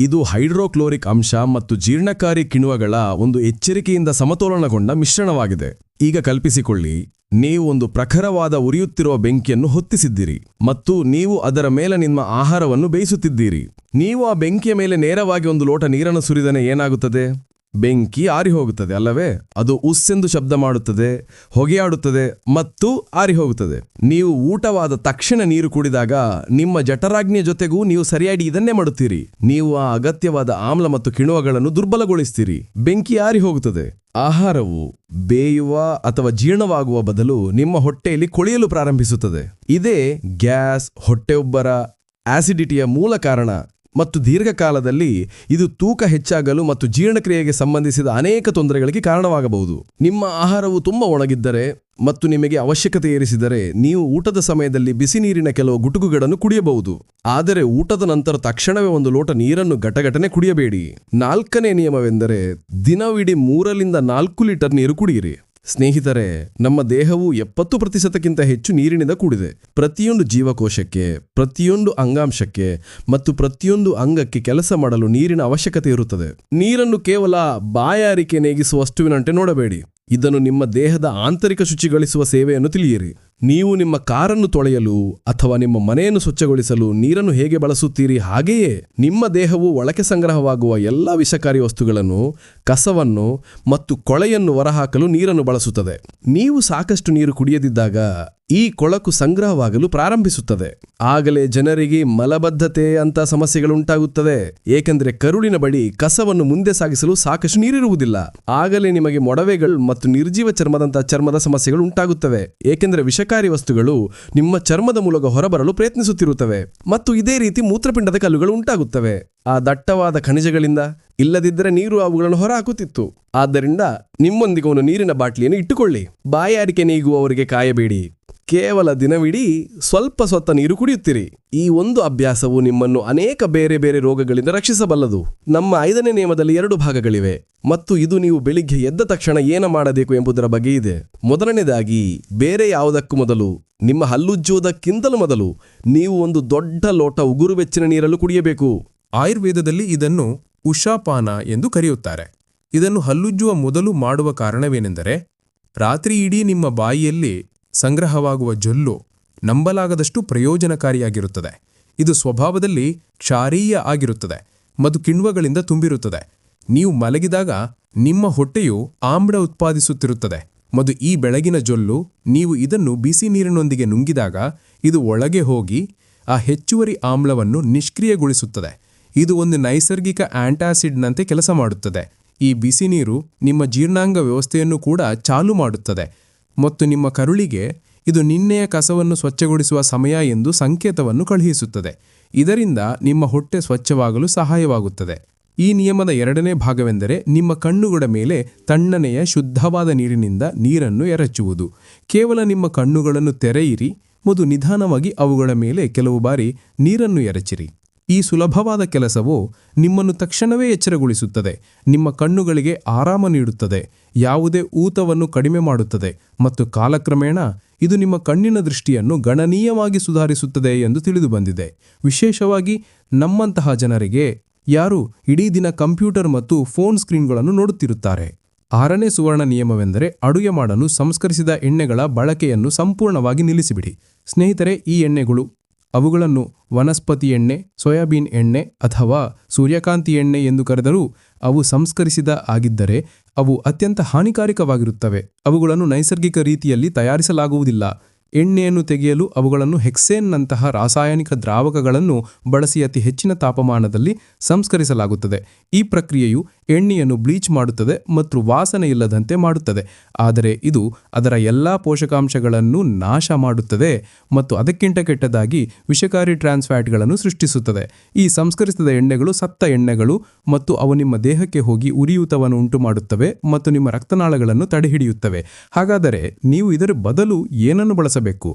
Speaker 3: ಇದು ಹೈಡ್ರೋಕ್ಲೋರಿಕ್ ಅಂಶ ಮತ್ತು ಜೀರ್ಣಕಾರಿ ಕಿಣ್ವಗಳ ಒಂದು ಎಚ್ಚರಿಕೆಯಿಂದ ಸಮತೋಲನಗೊಂಡ ಮಿಶ್ರಣವಾಗಿದೆ. ಈಗ ಕಲ್ಪಿಸಿಕೊಳ್ಳಿ, ನೀವು ಒಂದು ಪ್ರಖರವಾದ ಉರಿಯುತ್ತಿರುವ ಬೆಂಕಿಯನ್ನು ಹೊತ್ತಿಸಿದ್ದೀರಿ ಮತ್ತು ನೀವು ಅದರ ಮೇಲೆ ನಿಮ್ಮ ಆಹಾರವನ್ನು ಬೇಯಿಸುತ್ತಿದ್ದೀರಿ. ನೀವು ಆ ಬೆಂಕಿಯ ಮೇಲೆ ನೇರವಾಗಿ ಒಂದು ಲೋಟ ನೀರನ್ನು ಸುರಿದರೆ ಏನಾಗುತ್ತದೆ? ಬೆಂಕಿ ಆರಿಹೋಗುತ್ತದೆ ಅಲ್ಲವೇ? ಅದು ಉಸ್ಸೆಂದು ಶಬ್ದ ಮಾಡುತ್ತದೆ, ಹೊಗೆಯಾಡುತ್ತದೆ ಮತ್ತು ಆರಿಹೋಗುತ್ತದೆ. ನೀವು ಊಟವಾದ ತಕ್ಷಣ ನೀರು ಕುಡಿದಾಗ ನಿಮ್ಮ ಜಠರಾಗ್ನಿಯ ಜೊತೆಗೂ ನೀವು ಸರಿಯಾಗಿ ಇದನ್ನೇ ಮಾಡುತ್ತೀರಿ. ನೀವು ಆ ಅಗತ್ಯವಾದ ಆಮ್ಲ ಮತ್ತು ಕಿಣ್ವಗಳನ್ನು ದುರ್ಬಲಗೊಳಿಸ್ತೀರಿ. ಬೆಂಕಿ ಆರಿಹೋಗುತ್ತದೆ. ಆಹಾರವು ಬೇಯುವ ಅಥವಾ ಜೀರ್ಣವಾಗುವ ಬದಲು ನಿಮ್ಮ ಹೊಟ್ಟೆಯಲ್ಲಿ ಕೊಳೆಯಲು ಪ್ರಾರಂಭಿಸುತ್ತದೆ. ಇದೇ ಗ್ಯಾಸ್, ಹೊಟ್ಟೆಯುಬ್ಬರ, ಆಸಿಡಿಟಿಯ ಮೂಲ ಕಾರಣ ಮತ್ತು ದೀರ್ಘಕಾಲದಲ್ಲಿ ಇದು ತೂಕ ಹೆಚ್ಚಾಗಲು ಮತ್ತು ಜೀರ್ಣಕ್ರಿಯೆಗೆ ಸಂಬಂಧಿಸಿದ ಅನೇಕ ತೊಂದರೆಗಳಿಗೆ ಕಾರಣವಾಗಬಹುದು. ನಿಮ್ಮ ಆಹಾರವು ತುಂಬ ಒಣಗಿದ್ದರೆ ಮತ್ತು ನಿಮಗೆ ಅವಶ್ಯಕತೆ ಏರಿಸಿದರೆ ನೀವು ಊಟದ ಸಮಯದಲ್ಲಿ ಬಿಸಿ ನೀರಿನ ಕೆಲವು ಗುಟುಕುಗಳನ್ನು ಕುಡಿಯಬಹುದು. ಆದರೆ ಊಟದ ನಂತರ ತಕ್ಷಣವೇ ಒಂದು ಲೋಟ ನೀರನ್ನು ಗಟಗಟನೆ ಕುಡಿಯಬೇಡಿ. 4ನೇ ನಿಯಮವೆಂದರೆ ದಿನವಿಡೀ 3ರಿಂದ 4 ಲೀಟರ್ ನೀರು ಕುಡಿಯಿರಿ. ಸ್ನೇಹಿತರೆ, ನಮ್ಮ ದೇಹವು 70%ಕ್ಕಿಂತ ಹೆಚ್ಚು ನೀರಿನಿಂದ ಕೂಡಿದೆ. ಪ್ರತಿಯೊಂದು ಜೀವಕೋಶಕ್ಕೆ, ಪ್ರತಿಯೊಂದು ಅಂಗಾಂಶಕ್ಕೆ ಮತ್ತು ಪ್ರತಿಯೊಂದು ಅಂಗಕ್ಕೆ ಕೆಲಸ ಮಾಡಲು ನೀರಿನ ಅವಶ್ಯಕತೆ ಇರುತ್ತದೆ. ನೀರನ್ನು ಕೇವಲ ಬಾಯಾರಿಕೆ ನೇಗಿಸುವ ವಸ್ತುವಿನಂತೆ ನೋಡಬೇಡಿ. ಇದನ್ನು ನಿಮ್ಮ ದೇಹದ ಆಂತರಿಕ ಶುಚಿಗೊಳಿಸುವ ಸೇವೆಯನ್ನು ತಿಳಿಯಿರಿ. ನೀವು ನಿಮ್ಮ ಕಾರನ್ನು ತೊಳೆಯಲು ಅಥವಾ ನಿಮ್ಮ ಮನೆಯನ್ನು ಸ್ವಚ್ಛಗೊಳಿಸಲು ನೀರನ್ನು ಹೇಗೆ ಬಳಸುತ್ತೀರಿ, ಹಾಗೆಯೇ ನಿಮ್ಮ ದೇಹವು ಒಳಗೆ ಸಂಗ್ರಹವಾಗುವ ಎಲ್ಲ ವಿಷಕಾರಿ ವಸ್ತುಗಳನ್ನು, ಕಸವನ್ನು ಮತ್ತು ಕೊಳೆಯನ್ನು ಹೊರಹಾಕಲು ನೀರನ್ನು ಬಳಸುತ್ತದೆ. ನೀವು ಸಾಕಷ್ಟು ನೀರು ಕುಡಿಯದಿದ್ದಾಗ ಈ ಕೊಳಕು ಸಂಗ್ರಹವಾಗಲು ಪ್ರಾರಂಭಿಸುತ್ತದೆ. ಆಗಲೇ ಜನರಿಗೆ ಮಲಬದ್ಧತೆ ಅಂತ ಸಮಸ್ಯೆಗಳುಂಟಾಗುತ್ತದೆ. ಏಕೆಂದರೆ ಕರುಳಿನ ಬಳಿ ಕಸವನ್ನು ಮುಂದೆ ಸಾಗಿಸಲು ಸಾಕಷ್ಟು ನೀರಿರುವುದಿಲ್ಲ. ಆಗಲೇ ನಿಮಗೆ ಮೊಡವೆಗಳು ಮತ್ತು ನಿರ್ಜೀವ ಚರ್ಮದಂತಹ ಚರ್ಮದ ಸಮಸ್ಯೆಗಳು ಉಂಟಾಗುತ್ತವೆ. ಏಕೆಂದರೆ ವಿಷಕಾರಿ ವಸ್ತುಗಳು ನಿಮ್ಮ ಚರ್ಮದ ಮೂಲಕ ಹೊರಬರಲು ಪ್ರಯತ್ನಿಸುತ್ತಿರುತ್ತವೆ. ಮತ್ತು ಇದೇ ರೀತಿ ಮೂತ್ರಪಿಂಡದ ಕಲ್ಲುಗಳು ಉಂಟಾಗುತ್ತವೆ. ಆ ದಟ್ಟವಾದ ಖನಿಜಗಳಿಂದ, ಇಲ್ಲದಿದ್ದರೆ ನೀರು ಅವುಗಳನ್ನು ಹೊರಹಾಕುತ್ತಿತ್ತು. ಆದ್ದರಿಂದ ನಿಮ್ಮೊಂದಿಗೆ ಒಂದು ನೀರಿನ ಬಾಟ್ಲಿಯನ್ನು ಇಟ್ಟುಕೊಳ್ಳಿ. ಬಾಯಾರಿಕೆ ನೀಗುವವರಿಗೆ ಕಾಯಬೇಡಿ. ಕೇವಲ ದಿನವಿಡೀ ಸ್ವಲ್ಪ ನೀರು ಕುಡಿಯುತ್ತಿರಿ. ಈ ಒಂದು ಅಭ್ಯಾಸವು ನಿಮ್ಮನ್ನು ಅನೇಕ ಬೇರೆ ಬೇರೆ ರೋಗಗಳಿಂದ ರಕ್ಷಿಸಬಲ್ಲದು. ನಮ್ಮ 5ನೇ ನಿಯಮದಲ್ಲಿ 2 ಭಾಗಗಳಿವೆ ಮತ್ತು ಇದು ನೀವು ಬೆಳಿಗ್ಗೆ ಎದ್ದ ತಕ್ಷಣ ಏನು ಮಾಡಬೇಕು ಎಂಬುದರ ಬಗ್ಗೆ ಇದೆ. ಮೊದಲನೇದಾಗಿ, ಬೇರೆ ಯಾವುದಕ್ಕೂ ಮೊದಲು, ನಿಮ್ಮ ಹಲ್ಲುಜ್ಜುವುದಕ್ಕಿಂತಲೂ ಮೊದಲು ನೀವು ಒಂದು ದೊಡ್ಡ ಲೋಟ ಉಗುರು ಬೆಚ್ಚನ ನೀರನ್ನು ಕುಡಿಯಬೇಕು.
Speaker 1: ಆಯುರ್ವೇದದಲ್ಲಿ ಇದನ್ನು ಉಷಾಪಾನ ಎಂದು ಕರೆಯುತ್ತಾರೆ. ಇದನ್ನು ಹಲ್ಲುಜ್ಜುವ ಮೊದಲು ಮಾಡುವ ಕಾರಣವೇನೆಂದರೆ, ರಾತ್ರಿ ಇಡೀ ನಿಮ್ಮ ಬಾಯಿಯಲ್ಲಿ ಸಂಗ್ರಹವಾಗುವ ಜೊಲ್ಲು ನಂಬಲಾಗದಷ್ಟು ಪ್ರಯೋಜನಕಾರಿಯಾಗಿರುತ್ತದೆ. ಇದು ಸ್ವಭಾವದಲ್ಲಿ ಕ್ಷಾರೀಯ ಆಗಿರುತ್ತದೆ ಮತ್ತು ಕಿಣ್ವಗಳಿಂದ ತುಂಬಿರುತ್ತದೆ. ನೀವು ಮಲಗಿದಾಗ ನಿಮ್ಮ ಹೊಟ್ಟೆಯು ಆಮ್ಲ ಉತ್ಪಾದಿಸುತ್ತಿರುತ್ತದೆ ಮತ್ತು ಈ ಬೆಳಗಿನ ಜೊಲ್ಲು, ನೀವು ಇದನ್ನು ಬಿಸಿ ನೀರಿನೊಂದಿಗೆ ನುಂಗಿದಾಗ ಇದು ಒಳಗೆ ಹೋಗಿ ಆ ಹೆಚ್ಚುವರಿ ಆಮ್ಲವನ್ನು ನಿಷ್ಕ್ರಿಯಗೊಳಿಸುತ್ತದೆ. ಇದು ಒಂದು ನೈಸರ್ಗಿಕ ಆಂಟಾಸಿಡ್ನಂತೆ ಕೆಲಸ ಮಾಡುತ್ತದೆ. ಈ ಬಿಸಿ ನೀರು ನಿಮ್ಮ ಜೀರ್ಣಾಂಗ ವ್ಯವಸ್ಥೆಯನ್ನು ಕೂಡ ಚಾಲು ಮಾಡುತ್ತದೆ ಮತ್ತು ನಿಮ್ಮ ಕರುಳಿಗೆ ಇದು ನಿನ್ನೆಯ ಕಸವನ್ನು ಸ್ವಚ್ಛಗೊಳಿಸುವ ಸಮಯ ಎಂದು ಸಂಕೇತವನ್ನು ಕಳುಹಿಸುತ್ತದೆ. ಇದರಿಂದ ನಿಮ್ಮ ಹೊಟ್ಟೆ ಸ್ವಚ್ಛವಾಗಲು ಸಹಾಯವಾಗುತ್ತದೆ. ಈ ನಿಯಮದ 2ನೇ ಭಾಗವೆಂದರೆ, ನಿಮ್ಮ ಕಣ್ಣುಗಳ ಮೇಲೆ ತಣ್ಣನೆಯ ಶುದ್ಧವಾದ ನೀರಿನಿಂದ ನೀರನ್ನು ಎರಚುವುದು. ಕೇವಲ ನಿಮ್ಮ ಕಣ್ಣುಗಳನ್ನು ತೆರೆಯಿರಿ ಮತ್ತು ನಿಧಾನವಾಗಿ ಅವುಗಳ ಮೇಲೆ ಕೆಲವು ಬಾರಿ ನೀರನ್ನು ಎರಚಿರಿ. ಈ ಸುಲಭವಾದ ಕೆಲಸವು ನಿಮ್ಮನ್ನು ತಕ್ಷಣವೇ ಎಚ್ಚರಗೊಳಿಸುತ್ತದೆ, ನಿಮ್ಮ ಕಣ್ಣುಗಳಿಗೆ ಆರಾಮ ನೀಡುತ್ತದೆ, ಯಾವುದೇ ಊತವನ್ನು ಕಡಿಮೆ ಮಾಡುತ್ತದೆ ಮತ್ತು ಕಾಲಕ್ರಮೇಣ ಇದು ನಿಮ್ಮ ಕಣ್ಣಿನ ದೃಷ್ಟಿಯನ್ನು ಗಣನೀಯವಾಗಿ ಸುಧಾರಿಸುತ್ತದೆ ಎಂದು ತಿಳಿದುಬಂದಿದೆ. ವಿಶೇಷವಾಗಿ ನಮ್ಮಂತಹ ಜನರಿಗೆ ಯಾರು ಇಡೀ ದಿನ ಕಂಪ್ಯೂಟರ್ ಮತ್ತು ಫೋನ್ ಸ್ಕ್ರೀನ್ಗಳನ್ನು ನೋಡುತ್ತಿರುತ್ತಾರೆ. 6ನೇ ಸುವರ್ಣ ನಿಯಮವೆಂದರೆ, ಅಡುಗೆ ಮಾಡಲು ಸಂಸ್ಕರಿಸಿದ ಎಣ್ಣೆಗಳ ಬಳಕೆಯನ್ನು ಸಂಪೂರ್ಣವಾಗಿ ನಿಲ್ಲಿಸಿಬಿಡಿ. ಸ್ನೇಹಿತರೆ, ಈ ಎಣ್ಣೆಗಳು, ಅವುಗಳನ್ನು ವನಸ್ಪತಿ ಎಣ್ಣೆ, ಸೋಯಾಬೀನ್ ಎಣ್ಣೆ ಅಥವಾ ಸೂರ್ಯಕಾಂತಿ ಎಣ್ಣೆ ಎಂದು ಕರೆದರೂ ಅವು ಸಂಸ್ಕರಿಸಿದ ಆಗಿದ್ದರೆ ಅವು ಅತ್ಯಂತ ಹಾನಿಕಾರಕವಾಗಿರುತ್ತವೆ. ಅವುಗಳನ್ನು ನೈಸರ್ಗಿಕ ರೀತಿಯಲ್ಲಿ ತಯಾರಿಸಲಾಗುವುದಿಲ್ಲ. ಎಣ್ಣೆಯನ್ನು ತೆಗೆಯಲು ಅವುಗಳನ್ನು ಹೆಕ್ಸೇನ್ನಂತಹ ರಾಸಾಯನಿಕ ದ್ರಾವಕಗಳನ್ನು ಬಳಸಿ ಅತಿ ಹೆಚ್ಚಿನ ತಾಪಮಾನದಲ್ಲಿ ಸಂಸ್ಕರಿಸಲಾಗುತ್ತದೆ. ಈ ಪ್ರಕ್ರಿಯೆಯು ಎಣ್ಣೆಯನ್ನು ಬ್ಲೀಚ್ ಮಾಡುತ್ತದೆ ಮತ್ತು ವಾಸನೆ ಇಲ್ಲದಂತೆ ಮಾಡುತ್ತದೆ, ಆದರೆ ಇದು ಅದರ ಎಲ್ಲಾ ಪೋಷಕಾಂಶಗಳನ್ನು ನಾಶ ಮಾಡುತ್ತದೆ ಮತ್ತು ಅದಕ್ಕಿಂತ ಕೆಟ್ಟದಾಗಿ ವಿಷಕಾರಿ ಟ್ರಾನ್ಸ್ಫ್ಯಾಟ್ಗಳನ್ನು ಸೃಷ್ಟಿಸುತ್ತದೆ. ಈ ಸಂಸ್ಕರಿಸಿದ ಎಣ್ಣೆಗಳು ಸತ್ತ ಎಣ್ಣೆಗಳು ಮತ್ತು ಅವು ನಿಮ್ಮ ದೇಹಕ್ಕೆ ಹೋಗಿ ಉರಿಯೂತವನ್ನು ಉಂಟುಮಾಡುತ್ತವೆ ಮತ್ತು ನಿಮ್ಮ ರಕ್ತನಾಳಗಳನ್ನು ತಡೆಹಿಡಿಯುತ್ತವೆ. ಹಾಗಾದರೆ ನೀವು ಇದರ ಬದಲು ಏನನ್ನು ಬಳಸಬೇಕು?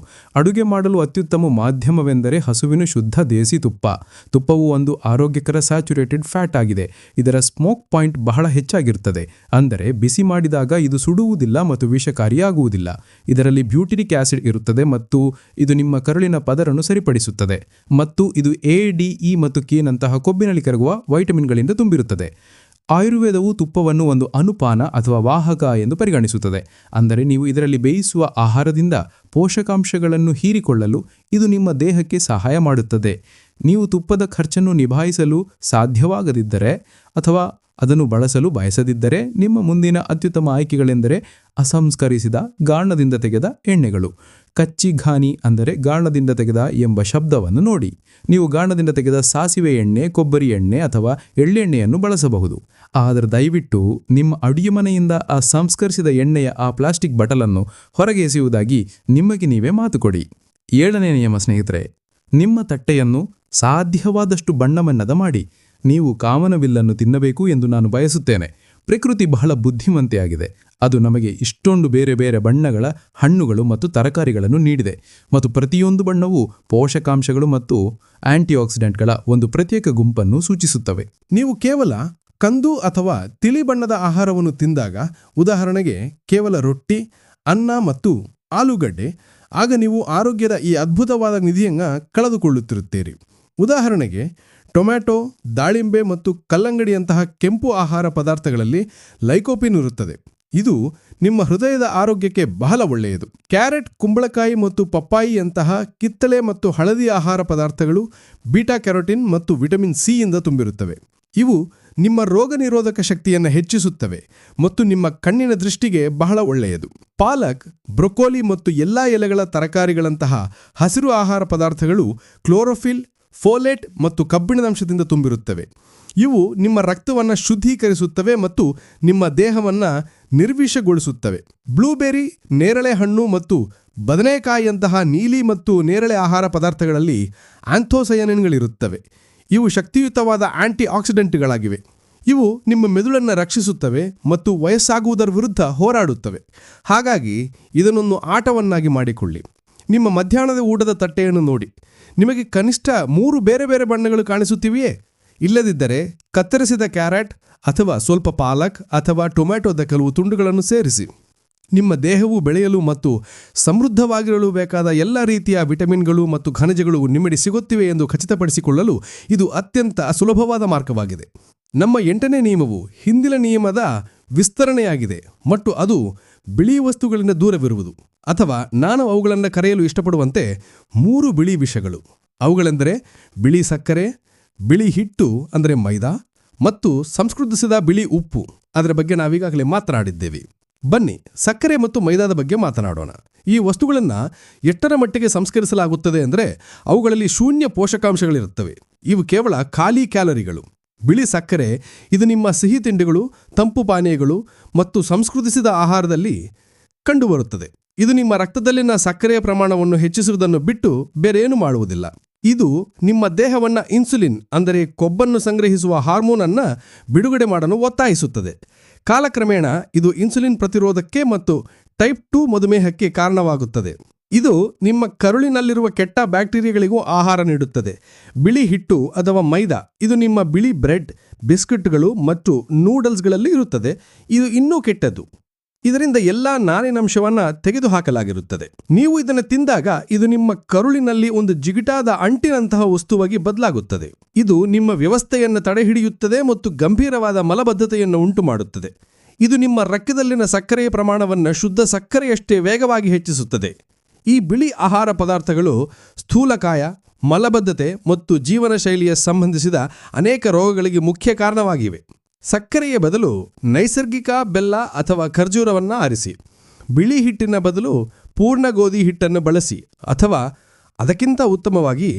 Speaker 1: ಅಡುಗೆ ಮಾಡಲು ಅತ್ಯುತ್ತಮ ಮಾಧ್ಯಮವೆಂದರೆ ಹಸುವಿನ ಶುದ್ಧ ದೇಸಿ ತುಪ್ಪ. ತುಪ್ಪವು ಒಂದು ಆರೋಗ್ಯಕರ ಸ್ಯಾಚುರೇಟೆಡ್ ಫ್ಯಾಟ್ ಆಗಿದೆ. ಇದರ ಸ್ಮೋಕ್ ಪಾಯಿಂಟ್ ಬಹಳ ಹೆಚ್ಚಾಗಿರುತ್ತದೆ, ಅಂದರೆ ಬಿಸಿ ಮಾಡಿದಾಗ ಇದು ಸುಡುವುದಿಲ್ಲ ಮತ್ತು ವಿಷಕಾರಿಯಾಗುವುದಿಲ್ಲ. ಇದರಲ್ಲಿ ಬ್ಯೂಟಿರಿಕ್ ಆಸಿಡ್ ಇರುತ್ತದೆ ಮತ್ತು ಇದು ನಿಮ್ಮ ಕರುಳಿನ ಪದರನ್ನು ಸರಿಪಡಿಸುತ್ತದೆ ಮತ್ತು ಇದು ಎ, ಡಿ, ಇ ಮತ್ತು ಕೆ ನಂತಹ ಕೊಬ್ಬಿನಲ್ಲಿ ಕರಗುವ ವೈಟಮಿನ್ಗಳಿಂದ ತುಂಬಿರುತ್ತದೆ. ಆಯುರ್ವೇದವು ತುಪ್ಪವನ್ನು ಒಂದು ಅನುಪಾನ ಅಥವಾ ವಾಹಕ ಎಂದು ಪರಿಗಣಿಸುತ್ತದೆ, ಅಂದರೆ ನೀವು ಇದರಲ್ಲಿ ಬೇಯಿಸುವ ಆಹಾರದಿಂದ ಪೋಷಕಾಂಶಗಳನ್ನು ಹೀರಿಕೊಳ್ಳಲು ಇದು ನಿಮ್ಮ ದೇಹಕ್ಕೆ ಸಹಾಯ ಮಾಡುತ್ತದೆ. ನೀವು ತುಪ್ಪದ ಖರ್ಚನ್ನು ನಿಭಾಯಿಸಲು ಸಾಧ್ಯವಾಗದಿದ್ದರೆ ಅಥವಾ ಅದನ್ನು ಬಳಸಲು ಬಯಸದಿದ್ದರೆ ನಿಮ್ಮ ಮುಂದಿನ ಅತ್ಯುತ್ತಮ ಆಯ್ಕೆಗಳೆಂದರೆ ಅಸಂಸ್ಕರಿಸಿದ ಗಾಣದಿಂದ ತೆಗೆದ ಎಣ್ಣೆಗಳು. ಕಚ್ಚಿ ಘಾನಿ ಅಂದರೆ ಗಾಣದಿಂದ ತೆಗೆದ ಎಂಬ ಶಬ್ದವನ್ನು ನೋಡಿ. ನೀವು ಗಾಣದಿಂದ ತೆಗೆದ ಸಾಸಿವೆ ಎಣ್ಣೆ, ಕೊಬ್ಬರಿ ಎಣ್ಣೆ ಅಥವಾ ಎಳ್ಳೆಣ್ಣೆಯನ್ನು ಬಳಸಬಹುದು. ಆದರೆ ದಯವಿಟ್ಟು ನಿಮ್ಮ ಅಡುಗೆ ಮನೆಯಿಂದ ಆ ಸಂಸ್ಕರಿಸಿದ ಎಣ್ಣೆಯ ಆ ಪ್ಲಾಸ್ಟಿಕ್ ಬಟಲನ್ನು ಹೊರಗೆ ಎಸೆಯುವುದಾಗಿ ನಿಮಗೆ ನೀವೇ ಮಾತು ಕೊಡಿ. 7ನೇ ನಿಯಮ ಸ್ನೇಹಿತರೆ, ನಿಮ್ಮ ತಟ್ಟೆಯನ್ನು ಸಾಧ್ಯವಾದಷ್ಟು ಬಣ್ಣಬಣ್ಣದ ಮಾಡಿ. ನೀವು ಕಾಮನಬಿಲ್ಲನ್ನು ತಿನ್ನಬೇಕು ಎಂದು ನಾನು ಬಯಸುತ್ತೇನೆ. ಪ್ರಕೃತಿ ಬಹಳ ಬುದ್ಧಿವಂತೆಯಾಗಿದೆ. ಅದು ನಮಗೆ ಇಷ್ಟೊಂದು ಬೇರೆ ಬೇರೆ ಬಣ್ಣಗಳ ಹಣ್ಣುಗಳು ಮತ್ತು ತರಕಾರಿಗಳನ್ನು ನೀಡಿದೆ ಮತ್ತು ಪ್ರತಿಯೊಂದು ಬಣ್ಣವೂ ಪೋಷಕಾಂಶಗಳು ಮತ್ತು ಆಂಟಿಆಕ್ಸಿಡೆಂಟ್ಗಳ ಒಂದು ಪ್ರತ್ಯೇಕ ಗುಂಪನ್ನು ಸೂಚಿಸುತ್ತವೆ.
Speaker 2: ನೀವು ಕೇವಲ ಕಂದು ಅಥವಾ ತಿಳಿ ಬಣ್ಣದ ಆಹಾರವನ್ನು ತಿಂದಾಗ, ಉದಾಹರಣೆಗೆ ಕೇವಲ ರೊಟ್ಟಿ, ಅನ್ನ ಮತ್ತು ಆಲೂಗಡ್ಡೆ, ಆಗ ನೀವು ಆರೋಗ್ಯದ ಈ ಅದ್ಭುತವಾದ ನಿಧಿಯನ್ನು ಕಳೆದುಕೊಳ್ಳುತ್ತಿರುತ್ತೀರಿ. ಉದಾಹರಣೆಗೆ ಟೊಮ್ಯಾಟೊ, ದಾಳಿಂಬೆ ಮತ್ತು ಕಲ್ಲಂಗಡಿಯಂತಹ ಕೆಂಪು ಆಹಾರ ಪದಾರ್ಥಗಳಲ್ಲಿ ಲೈಕೋಪಿನ್ ಇರುತ್ತದೆ. ಇದು ನಿಮ್ಮ ಹೃದಯದ ಆರೋಗ್ಯಕ್ಕೆ ಬಹಳ ಒಳ್ಳೆಯದು. ಕ್ಯಾರೆಟ್, ಕುಂಬಳಕಾಯಿ ಮತ್ತು ಪಪ್ಪಾಯಿಯಂತಹ ಕಿತ್ತಳೆ ಮತ್ತು ಹಳದಿ ಆಹಾರ ಪದಾರ್ಥಗಳು ಬೀಟಾ ಕ್ಯಾರೋಟಿನ್ ಮತ್ತು ವಿಟಮಿನ್ ಸಿ ಯಿಂದ ತುಂಬಿರುತ್ತವೆ. ಇವು ನಿಮ್ಮ ರೋಗನಿರೋಧಕ ಶಕ್ತಿಯನ್ನು ಹೆಚ್ಚಿಸುತ್ತವೆ ಮತ್ತು ನಿಮ್ಮ ಕಣ್ಣಿನ ದೃಷ್ಟಿಗೆ ಬಹಳ ಒಳ್ಳೆಯದು. ಪಾಲಕ್, ಬ್ರೊಕೋಲಿ ಮತ್ತು ಎಲ್ಲಾ ಎಲೆಗಳ ತರಕಾರಿಗಳಂತಹ ಹಸಿರು ಆಹಾರ ಪದಾರ್ಥಗಳು ಕ್ಲೋರೋಫಿಲ್, ಫೋಲೇಟ್ ಮತ್ತು ಕಬ್ಬಿಣದಂಶದಿಂದ ತುಂಬಿರುತ್ತವೆ. ಇವು ನಿಮ್ಮ ರಕ್ತವನ್ನು ಶುದ್ಧೀಕರಿಸುತ್ತವೆ ಮತ್ತು ನಿಮ್ಮ ದೇಹವನ್ನು ನಿರ್ವಿಷಗೊಳಿಸುತ್ತವೆ. ಬ್ಲೂಬೆರಿ, ನೇರಳೆ ಹಣ್ಣು ಮತ್ತು ಬದನೆಕಾಯಿಯಂತಹ ನೀಲಿ ಮತ್ತು ನೇರಳೆ ಆಹಾರ ಪದಾರ್ಥಗಳಲ್ಲಿ ಆಂಥೋಸಯನಿನ್ಗಳಿರುತ್ತವೆ. ಇವು ಶಕ್ತಿಯುತವಾದ ಆಂಟಿ ಆಕ್ಸಿಡೆಂಟ್ಗಳಾಗಿವೆ. ಇವು ನಿಮ್ಮ ಮೆದುಳನ್ನು ರಕ್ಷಿಸುತ್ತವೆ ಮತ್ತು ವಯಸ್ಸಾಗುವುದರ ವಿರುದ್ಧ ಹೋರಾಡುತ್ತವೆ. ಹಾಗಾಗಿ ಇದನ್ನೊಂದು ಆಟವನ್ನಾಗಿ ಮಾಡಿಕೊಳ್ಳಿ. ನಿಮ್ಮ ಮಧ್ಯಾಹ್ನದ ಊಟದ ತಟ್ಟೆಯನ್ನು ನೋಡಿ. ನಿಮಗೆ ಕನಿಷ್ಠ 3 ಬೇರೆ ಬೇರೆ ಬಣ್ಣಗಳು ಕಾಣಿಸುತ್ತಿವೆಯೇ? ಇಲ್ಲದಿದ್ದರೆ ಕತ್ತರಿಸಿದ ಕ್ಯಾರೆಟ್ ಅಥವಾ ಸ್ವಲ್ಪ ಪಾಲಕ್ ಅಥವಾ ಟೊಮ್ಯಾಟೊದ ಕೆಲವು ತುಂಡುಗಳನ್ನು ಸೇರಿಸಿ. ನಿಮ್ಮ ದೇಹವು ಬೆಳೆಯಲು ಮತ್ತು ಸಮೃದ್ಧವಾಗಿರಲು ಬೇಕಾದ ಎಲ್ಲ ರೀತಿಯ ವಿಟಮಿನ್ಗಳು ಮತ್ತು ಖನಿಜಗಳು ನಿಮ್ಮಡಿ ಸಿಗುತ್ತಿವೆ ಎಂದು ಖಚಿತಪಡಿಸಿಕೊಳ್ಳಲು ಇದು ಅತ್ಯಂತ ಸುಲಭವಾದ ಮಾರ್ಗವಾಗಿದೆ. ನಮ್ಮ 8ನೇ ನಿಯಮವು ಹಿಂದಿನ ನಿಯಮದ ವಿಸ್ತರಣೆಯಾಗಿದೆ ಮತ್ತು ಅದು ಬಿಳಿ ವಸ್ತುಗಳಿಂದ ದೂರವಿರುವುದು, ಅಥವಾ ನಾನು ಅವುಗಳನ್ನು ಕರೆಯಲು ಇಷ್ಟಪಡುವಂತೆ 3 ಬಿಳಿ ವಿಷಗಳು. ಅವುಗಳೆಂದರೆ ಬಿಳಿ ಸಕ್ಕರೆ, ಬಿಳಿ ಹಿಟ್ಟು ಅಂದರೆ ಮೈದಾ ಮತ್ತು ಸಂಸ್ಕೃತಿಸಿದ ಬಿಳಿ ಉಪ್ಪು. ಅದರ ಬಗ್ಗೆ ನಾವೀಗಾಗಲೇ ಮಾತನಾಡಿದ್ದೇವೆ. ಬನ್ನಿ ಸಕ್ಕರೆ ಮತ್ತು ಮೈದಾದ ಬಗ್ಗೆ ಮಾತನಾಡೋಣ. ಈ ವಸ್ತುಗಳನ್ನು ಎಷ್ಟರ ಮಟ್ಟಿಗೆ ಸಂಸ್ಕರಿಸಲಾಗುತ್ತದೆ ಅಂದರೆ ಅವುಗಳಲ್ಲಿ ಶೂನ್ಯ ಪೋಷಕಾಂಶಗಳಿರುತ್ತವೆ. ಇವು ಕೇವಲ ಖಾಲಿ ಕ್ಯಾಲರಿಗಳು. ಬಿಳಿ ಸಕ್ಕರೆ ಇದು ನಿಮ್ಮ ಸಿಹಿ ತಿಂಡಿಗಳು, ತಂಪು ಪಾನೀಯಗಳು ಮತ್ತು ಸಂಸ್ಕೃತಿಸಿದ ಆಹಾರದಲ್ಲಿ ಕಂಡುಬರುತ್ತದೆ. ಇದು ನಿಮ್ಮ ರಕ್ತದಲ್ಲಿನ ಸಕ್ಕರೆಯ ಪ್ರಮಾಣವನ್ನು ಹೆಚ್ಚಿಸುವುದನ್ನು ಬಿಟ್ಟು ಬೇರೇನು ಮಾಡುವುದಿಲ್ಲ. ಇದು ನಿಮ್ಮ ದೇಹವನ್ನು ಇನ್ಸುಲಿನ್ ಅಂದರೆ ಕೊಬ್ಬನ್ನು ಸಂಗ್ರಹಿಸುವ ಹಾರ್ಮೋನ್ ಅನ್ನು ಬಿಡುಗಡೆ ಮಾಡಲು ಒತ್ತಾಯಿಸುತ್ತದೆ. ಕಾಲಕ್ರಮೇಣ ಇದು ಇನ್ಸುಲಿನ್ ಪ್ರತಿರೋಧಕ್ಕೆ ಮತ್ತು ಟೈಪ್ 2 ಮಧುಮೇಹಕ್ಕೆ ಕಾರಣವಾಗುತ್ತದೆ. ಇದು ನಿಮ್ಮ ಕರುಳಿನಲ್ಲಿರುವ ಕೆಟ್ಟ ಬ್ಯಾಕ್ಟೀರಿಯಾಗಳಿಗೂ ಆಹಾರ ನೀಡುತ್ತದೆ. ಬಿಳಿ ಹಿಟ್ಟು ಅಥವಾ ಮೈದಾ ಇದು ನಿಮ್ಮ ಬಿಳಿ ಬ್ರೆಡ್, ಬಿಸ್ಕೆಟ್ಗಳು ಮತ್ತು ನೂಡಲ್ಸ್ಗಳಲ್ಲಿ ಇರುತ್ತದೆ. ಇದು ಇನ್ನೂ ಕೆಟ್ಟದ್ದು. ಇದರಿಂದ ಎಲ್ಲ ನಾರಿನಂಶವನ್ನು ತೆಗೆದುಹಾಕಲಾಗಿರುತ್ತದೆ. ನೀವು ಇದನ್ನು ತಿಂದಾಗ ಇದು ನಿಮ್ಮ ಕರುಳಿನಲ್ಲಿ ಒಂದು ಜಿಗಿಟಾದ ಅಂಟಿನಂತಹ ವಸ್ತುವಾಗಿ ಬದಲಾಗುತ್ತದೆ. ಇದು ನಿಮ್ಮ ವ್ಯವಸ್ಥೆಯನ್ನು ತಡೆಹಿಡಿಯುತ್ತದೆ ಮತ್ತು ಗಂಭೀರವಾದ ಮಲಬದ್ಧತೆಯನ್ನು ಉಂಟು ಮಾಡುತ್ತದೆ. ಇದು ನಿಮ್ಮ ರಕ್ತದಲ್ಲಿನ ಸಕ್ಕರೆಯ ಪ್ರಮಾಣವನ್ನು ಶುದ್ಧ ಸಕ್ಕರೆಯಷ್ಟೇ ವೇಗವಾಗಿ ಹೆಚ್ಚಿಸುತ್ತದೆ. ಈ ಬಿಳಿ ಆಹಾರ ಪದಾರ್ಥಗಳು ಸ್ಥೂಲಕಾಯ, ಮಲಬದ್ಧತೆ ಮತ್ತು ಜೀವನ ಶೈಲಿಯ ಸಂಬಂಧಿಸಿದ ಅನೇಕ ರೋಗಗಳಿಗೆ ಮುಖ್ಯ ಕಾರಣವಾಗಿವೆ. ಸಕ್ಕರೆಯ ಬದಲು ನೈಸರ್ಗಿಕ ಬೆಲ್ಲ ಅಥವಾ ಖರ್ಜೂರವನ್ನು ಆರಿಸಿ. ಬಿಳಿ ಹಿಟ್ಟಿನ ಬದಲು ಪೂರ್ಣ ಗೋಧಿ ಹಿಟ್ಟನ್ನು ಬಳಸಿ, ಅಥವಾ ಅದಕ್ಕಿಂತ ಉತ್ತಮವಾಗಿ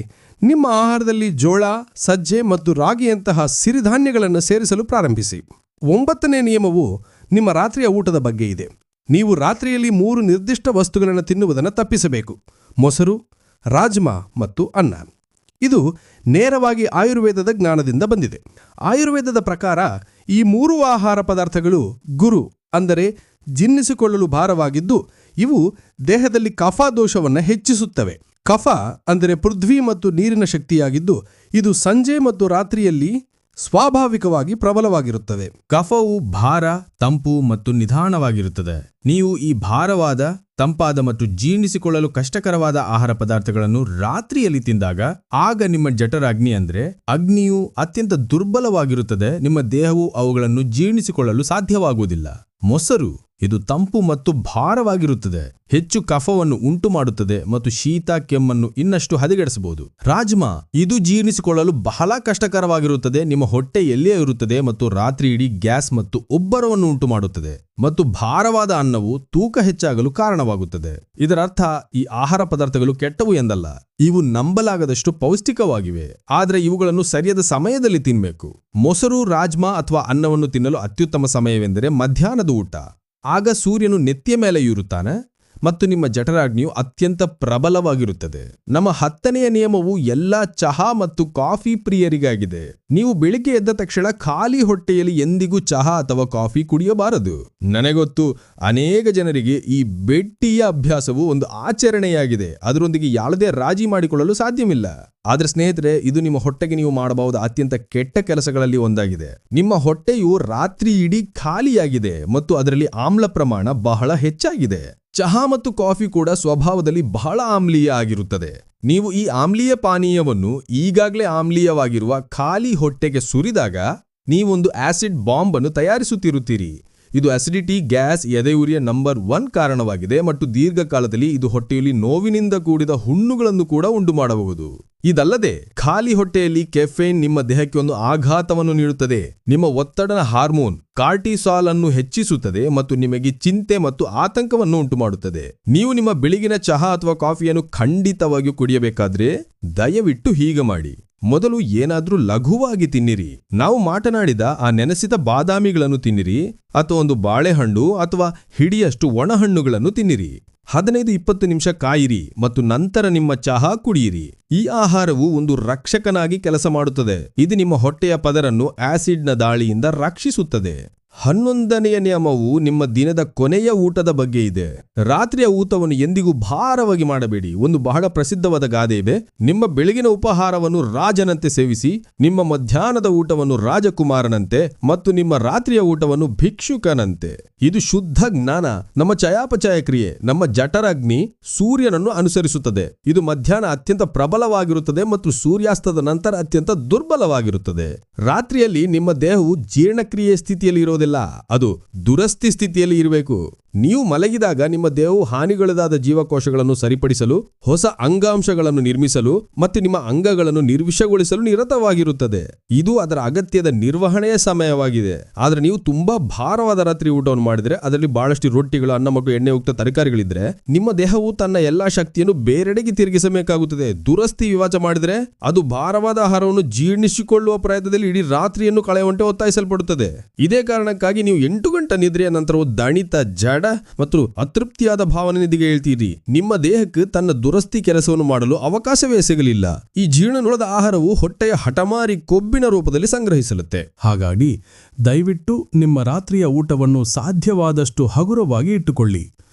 Speaker 2: ನಿಮ್ಮ ಆಹಾರದಲ್ಲಿ ಜೋಳ, ಸಜ್ಜೆ ಮತ್ತು ರಾಗಿಯಂತಹ ಸಿರಿಧಾನ್ಯಗಳನ್ನು ಸೇರಿಸಲು ಪ್ರಾರಂಭಿಸಿ. 9ನೇ ನಿಯಮವು ನಿಮ್ಮ ರಾತ್ರಿಯ ಊಟದ ಬಗ್ಗೆ ಇದೆ. ನೀವು ರಾತ್ರಿಯಲ್ಲಿ 3 ನಿರ್ದಿಷ್ಟ ವಸ್ತುಗಳನ್ನು ತಿನ್ನುವುದನ್ನು ತಪ್ಪಿಸಬೇಕು: ಮೊಸರು, ರಾಜ್ಮಾ ಮತ್ತು ಅನ್ನ. ಇದು ನೇರವಾಗಿ ಆಯುರ್ವೇದದ ಜ್ಞಾನದಿಂದ ಬಂದಿದೆ. ಆಯುರ್ವೇದದ ಪ್ರಕಾರ ಈ 3 ಆಹಾರ ಪದಾರ್ಥಗಳು ಗುರು ಅಂದರೆ ಜೀರ್ಣಿಸಿಕೊಳ್ಳಲು ಭಾರವಾಗಿದ್ದು, ಇವು ದೇಹದಲ್ಲಿ ಕಫ ದೋಷವನ್ನು ಹೆಚ್ಚಿಸುತ್ತವೆ. ಕಫ ಅಂದರೆ ಪೃಥ್ವಿ ಮತ್ತು ನೀರಿನ ಶಕ್ತಿಯಾಗಿದ್ದು, ಇದು ಸಂಜೆ ಮತ್ತು ರಾತ್ರಿಯಲ್ಲಿ ಸ್ವಾಭಾವಿಕವಾಗಿ ಪ್ರಬಲವಾಗಿರುತ್ತದೆ.
Speaker 3: ಕಫವು ಭಾರ, ತಂಪು ಮತ್ತು ನಿಧಾನವಾಗಿರುತ್ತದೆ. ನೀವು ಈ ಭಾರವಾದ, ತಂಪಾದ ಮತ್ತು ಜೀರ್ಣಿಸಿಕೊಳ್ಳಲು ಕಷ್ಟಕರವಾದ ಆಹಾರ ಪದಾರ್ಥಗಳನ್ನು ರಾತ್ರಿಯಲ್ಲಿ ತಿಂದಾಗ ಆಗ ನಿಮ್ಮ ಜಠರಾಗ್ನಿ ಅಂದರೆ ಅಗ್ನಿಯು ಅತ್ಯಂತ ದುರ್ಬಲವಾಗಿರುತ್ತದೆ. ನಿಮ್ಮ ದೇಹವು ಅವುಗಳನ್ನು ಜೀರ್ಣಿಸಿಕೊಳ್ಳಲು ಸಾಧ್ಯವಾಗುವುದಿಲ್ಲ. ಮೊಸರು ಇದು ತಂಪು ಮತ್ತು ಭಾರವಾಗಿರುತ್ತದೆ, ಹೆಚ್ಚು ಕಫವನ್ನು ಉಂಟು ಮಾಡುತ್ತದೆ ಮತ್ತು ಶೀತ, ಕೆಮ್ಮನ್ನು ಇನ್ನಷ್ಟು ಹದಗೆಡಿಸಬಹುದು. ರಾಜ್ಮಾ ಇದು ಜೀರ್ಣಿಸಿಕೊಳ್ಳಲು ಬಹಳ ಕಷ್ಟಕರವಾಗಿರುತ್ತದೆ. ನಿಮ್ಮ ಹೊಟ್ಟೆ ಎಲ್ಲಿಯೇ ಇರುತ್ತದೆ ಮತ್ತು ರಾತ್ರಿ ಇಡೀ ಗ್ಯಾಸ್ ಮತ್ತು ಉಬ್ಬರವನ್ನು ಉಂಟು ಮಾಡುತ್ತದೆ. ಮತ್ತು ಭಾರವಾದ ಅನ್ನವು ತೂಕ ಹೆಚ್ಚಾಗಲು ಕಾರಣವಾಗುತ್ತದೆ. ಇದರರ್ಥ ಈ ಆಹಾರ ಪದಾರ್ಥಗಳು ಕೆಟ್ಟವು ಎಂದಲ್ಲ. ಇವು ನಂಬಲಾಗದಷ್ಟು ಪೌಷ್ಟಿಕವಾಗಿವೆ, ಆದರೆ ಇವುಗಳನ್ನು ಸರಿಯಾದ ಸಮಯದಲ್ಲಿ ತಿನ್ನಬೇಕು. ಮೊಸರು, ರಾಜ್ಮಾ ಅಥವಾ ಅನ್ನವನ್ನು ತಿನ್ನಲು ಅತ್ಯುತ್ತಮ ಸಮಯವೆಂದರೆ ಮಧ್ಯಾಹ್ನದ ಊಟ. ಆಗ ಸೂರ್ಯನು ನೆತ್ತಿಯ ಮೇಲೆ ಇರುತ್ತಾನೆ ಮತ್ತು ನಿಮ್ಮ ಜಠರಾಗ್ನಿಯು ಅತ್ಯಂತ ಪ್ರಬಲವಾಗಿರುತ್ತದೆ. ನಮ್ಮ 10ನೆಯ ನಿಯಮವು ಎಲ್ಲ ಚಹಾ ಮತ್ತು ಕಾಫಿ ಪ್ರಿಯರಿಗಾಗಿದೆ. ನೀವು ಬೆಳಿಗ್ಗೆ ಎದ್ದ ತಕ್ಷಣ ಖಾಲಿ ಹೊಟ್ಟೆಯಲ್ಲಿ ಎಂದಿಗೂ ಚಹಾ ಅಥವಾ ಕಾಫಿ ಕುಡಿಯಬಾರದು. ನನಗೊತ್ತು, ಅನೇಕ ಜನರಿಗೆ ಈ ಬೆಟ್ಟಿಯ ಅಭ್ಯಾಸವು ಒಂದು ಆಚರಣೆಯಾಗಿದೆ. ಅದರೊಂದಿಗೆ ಯಾವುದೇ ರಾಜಿ ಮಾಡಿಕೊಳ್ಳಲು ಸಾಧ್ಯವಿಲ್ಲ. ಆದರೆ ಸ್ನೇಹಿತರೆ, ಇದು ನಿಮ್ಮ ಹೊಟ್ಟೆಗೆ ನೀವು ಮಾಡಬಹುದಾದ ಅತ್ಯಂತ ಕೆಟ್ಟ ಕೆಲಸಗಳಲ್ಲಿ ಒಂದಾಗಿದೆ. ನಿಮ್ಮ ಹೊಟ್ಟೆಯು ರಾತ್ರಿ ಇಡೀ ಖಾಲಿಯಾಗಿದೆ ಮತ್ತು ಅದರಲ್ಲಿ ಆಮ್ಲ ಪ್ರಮಾಣ ಬಹಳ ಹೆಚ್ಚಾಗಿದೆ. ಚಹಾ ಮತ್ತು ಕಾಫಿ ಕೂಡ ಸ್ವಭಾವದಲ್ಲಿ ಬಹಳ ಆಮ್ಲೀಯ ಆಗಿರುತ್ತದೆ. ನೀವು ಈ ಆಮ್ಲೀಯ ಪಾನೀಯವನ್ನು ಈಗಾಗಲೇ ಆಮ್ಲೀಯವಾಗಿರುವ ಖಾಲಿ ಹೊಟ್ಟೆಗೆ ಸುರಿದಾಗ ನೀವೊಂದು ಆಸಿಡ್ ಬಾಂಬ್ ಅನ್ನು ತಯಾರಿಸುತ್ತಿರುತ್ತೀರಿ. ಇದು ಅಸಿಡಿಟಿ, ಗ್ಯಾಸ್, ಎದೆಯುರಿಯ ನಂಬರ್ 1 ಕಾರಣವಾಗಿದೆ ಮತ್ತು ದೀರ್ಘಕಾಲದಲ್ಲಿ ಇದು ಹೊಟ್ಟೆಯಲ್ಲಿ ನೋವಿನಿಂದ ಕೂಡಿದ ಹುಣ್ಣುಗಳನ್ನು ಕೂಡ ಉಂಟು ಮಾಡಬಹುದು.
Speaker 4: ಇದಲ್ಲದೆ ಖಾಲಿ ಹೊಟ್ಟೆಯಲ್ಲಿ ಕೆಫೇನ್ ನಿಮ್ಮ ದೇಹಕ್ಕೆ ಒಂದು ಆಘಾತವನ್ನು ನೀಡುತ್ತದೆ. ನಿಮ್ಮ ಒತ್ತಡದ ಹಾರ್ಮೋನ್ ಕಾರ್ಟಿಸಾಲ್ ಅನ್ನು ಹೆಚ್ಚಿಸುತ್ತದೆ ಮತ್ತು ನಿಮಗೆ ಚಿಂತೆ ಮತ್ತು ಆತಂಕವನ್ನು ಉಂಟುಮಾಡುತ್ತದೆ. ನೀವು ನಿಮ್ಮ ಬೆಳಗಿನ ಚಹಾ ಅಥವಾ ಕಾಫಿಯನ್ನು ಖಂಡಿತವಾಗಿಯೂ ಕುಡಿಯಬೇಕಾದ್ರೆ ದಯವಿಟ್ಟು ಹೀಗೆ ಮಾಡಿ. ಮೊದಲು ಏನಾದ್ರೂ ಲಘುವಾಗಿ ತಿನ್ನಿರಿ. ನಾವು ಮಾತನಾಡಿದ ಆ ನೆನೆಸಿದ ಬಾದಾಮಿಗಳನ್ನು ತಿನ್ನಿರಿ, ಅಥವಾ ಒಂದು ಬಾಳೆಹಣ್ಣು ಅಥವಾ ಹಿಡಿಯಷ್ಟು ಒಣಹಣ್ಣುಗಳನ್ನು ತಿನ್ನಿರಿ. 15-20 ನಿಮಿಷ ಕಾಯಿರಿ ಮತ್ತು ನಂತರ ನಿಮ್ಮ ಚಹಾ ಕುಡಿಯಿರಿ. ಈ ಆಹಾರವು ಒಂದು ರಕ್ಷಕನಾಗಿ ಕೆಲಸ ಮಾಡುತ್ತದೆ. ಇದು ನಿಮ್ಮ ಹೊಟ್ಟೆಯ ಪದರನ್ನು ಆಸಿಡ್ನ ದಾಳಿಯಿಂದ ರಕ್ಷಿಸುತ್ತದೆ. 11ನೆಯ ನಿಯಮವು ನಿಮ್ಮ ದಿನದ ಕೊನೆಯ ಊಟದ ಬಗ್ಗೆ ಇದೆ. ರಾತ್ರಿಯ ಊಟವನ್ನು ಎಂದಿಗೂ ಭಾರವಾಗಿ ಮಾಡಬೇಡಿ. ಒಂದು ಬಹಳ ಪ್ರಸಿದ್ಧವಾದ ಗಾದೆ ಇದೆ, ನಿಮ್ಮ ಬೆಳಗಿನ ಉಪಹಾರವನ್ನು ರಾಜನಂತೆ ಸೇವಿಸಿ, ನಿಮ್ಮ ಮಧ್ಯಾಹ್ನದ ಊಟವನ್ನು ರಾಜಕುಮಾರನಂತೆ ಮತ್ತು ನಿಮ್ಮ ರಾತ್ರಿಯ ಊಟವನ್ನು ಭಿಕ್ಷುಕನಂತೆ. ಇದು ಶುದ್ಧ ಜ್ಞಾನ. ನಮ್ಮ ಚಯಾಪಚಯ ಕ್ರಿಯೆ, ನಮ್ಮ ಜಠರಾಗ್ನಿ ಸೂರ್ಯನನ್ನು ಅನುಸರಿಸುತ್ತದೆ. ಇದು ಮಧ್ಯಾಹ್ನ ಅತ್ಯಂತ ಪ್ರಬಲವಾಗಿರುತ್ತದೆ ಮತ್ತು ಸೂರ್ಯಾಸ್ತದ ನಂತರ ಅತ್ಯಂತ ದುರ್ಬಲವಾಗಿರುತ್ತದೆ. ರಾತ್ರಿಯಲ್ಲಿ ನಿಮ್ಮ ದೇಹವು ಜೀರ್ಣಕ್ರಿಯೆ ಸ್ಥಿತಿಯಲ್ಲಿ ಇರೋದಿಲ್ಲ, ಅದು ದುರಸ್ತಿ ಸ್ಥಿತಿಯಲ್ಲಿ ಇರಬೇಕು. ನೀವು ಮಲಗಿದಾಗ ನಿಮ್ಮ ದೇಹವು ಹಾನಿಗೊಳಗಾದ ಜೀವಕೋಶಗಳನ್ನು ಸರಿಪಡಿಸಲು, ಹೊಸ ಅಂಗಾಂಶಗಳನ್ನು ನಿರ್ಮಿಸಲು ಮತ್ತು ನಿಮ್ಮ ಅಂಗಗಳನ್ನು ನಿರ್ವಿಷಗೊಳಿಸಲು ನಿರತವಾಗಿರುತ್ತದೆ. ಇದು ಅದರ ಅಗತ್ಯದ ನಿರ್ವಹಣೆಯ ಸಮಯವಾಗಿದೆ. ಆದರೆ ನೀವು ತುಂಬಾ ಭಾರವಾದ ರಾತ್ರಿ ಊಟವನ್ನು ಮಾಡಿದರೆ, ಅದರಲ್ಲಿ ಬಹಳಷ್ಟು ರೊಟ್ಟಿಗಳು, ಅನ್ನ ಮತ್ತು ಎಣ್ಣೆಯುಕ್ತ ತರಕಾರಿಗಳಿದ್ರೆ, ನಿಮ್ಮ ದೇಹವು ತನ್ನ ಎಲ್ಲಾ ಶಕ್ತಿಯನ್ನು ಬೇರೆಡೆಗೆ ತಿರುಗಿಸಬೇಕಾಗುತ್ತದೆ. ದುರಸ್ತಿ ವಿವಾಚ ಮಾಡಿದರೆ ಅದು ಭಾರವಾದ ಆಹಾರವನ್ನು ಜೀರ್ಣಿಸಿಕೊಳ್ಳುವ ಪ್ರಯತ್ನದಲ್ಲಿ ಇಡೀ ರಾತ್ರಿಯನ್ನು ಕಳೆಯುವಂತೆ ಒತ್ತಾಯಿಸಲ್ಪಡುತ್ತದೆ. ಇದೇ ಕಾರಣಕ್ಕಾಗಿ ನೀವು 8 ಗಂಟೆ ನಿದ್ರೆಯ ನಂತರವೂ ದಣಿತ, ಜಡ ಮತ್ತು ಅತೃಪ್ತಿಯಾದ ಭಾವನೆ ನಿಧಿಗೆ ಹೇಳ್ತೀರಿ. ನಿಮ್ಮ ದೇಹಕ್ಕೆ ತನ್ನ ದುರಸ್ತಿ ಕೆಲಸವನ್ನು ಮಾಡಲು ಅವಕಾಶವೇ ಸಿಗಲಿಲ್ಲ. ಈ ಜೀರ್ಣನೊಳದ ಆಹಾರವು ಹೊಟ್ಟೆಯ ಹಠಮಾರಿ ಕೊಬ್ಬಿನ ರೂಪದಲ್ಲಿ ಸಂಗ್ರಹಿಸಲುತ್ತೆ.
Speaker 2: ಹಾಗಾಗಿ ದಯವಿಟ್ಟು ನಿಮ್ಮ ರಾತ್ರಿಯ ಊಟವನ್ನು ಸಾಧ್ಯವಾದಷ್ಟು ಹಗುರವಾಗಿ ಇಟ್ಟುಕೊಳ್ಳಿ.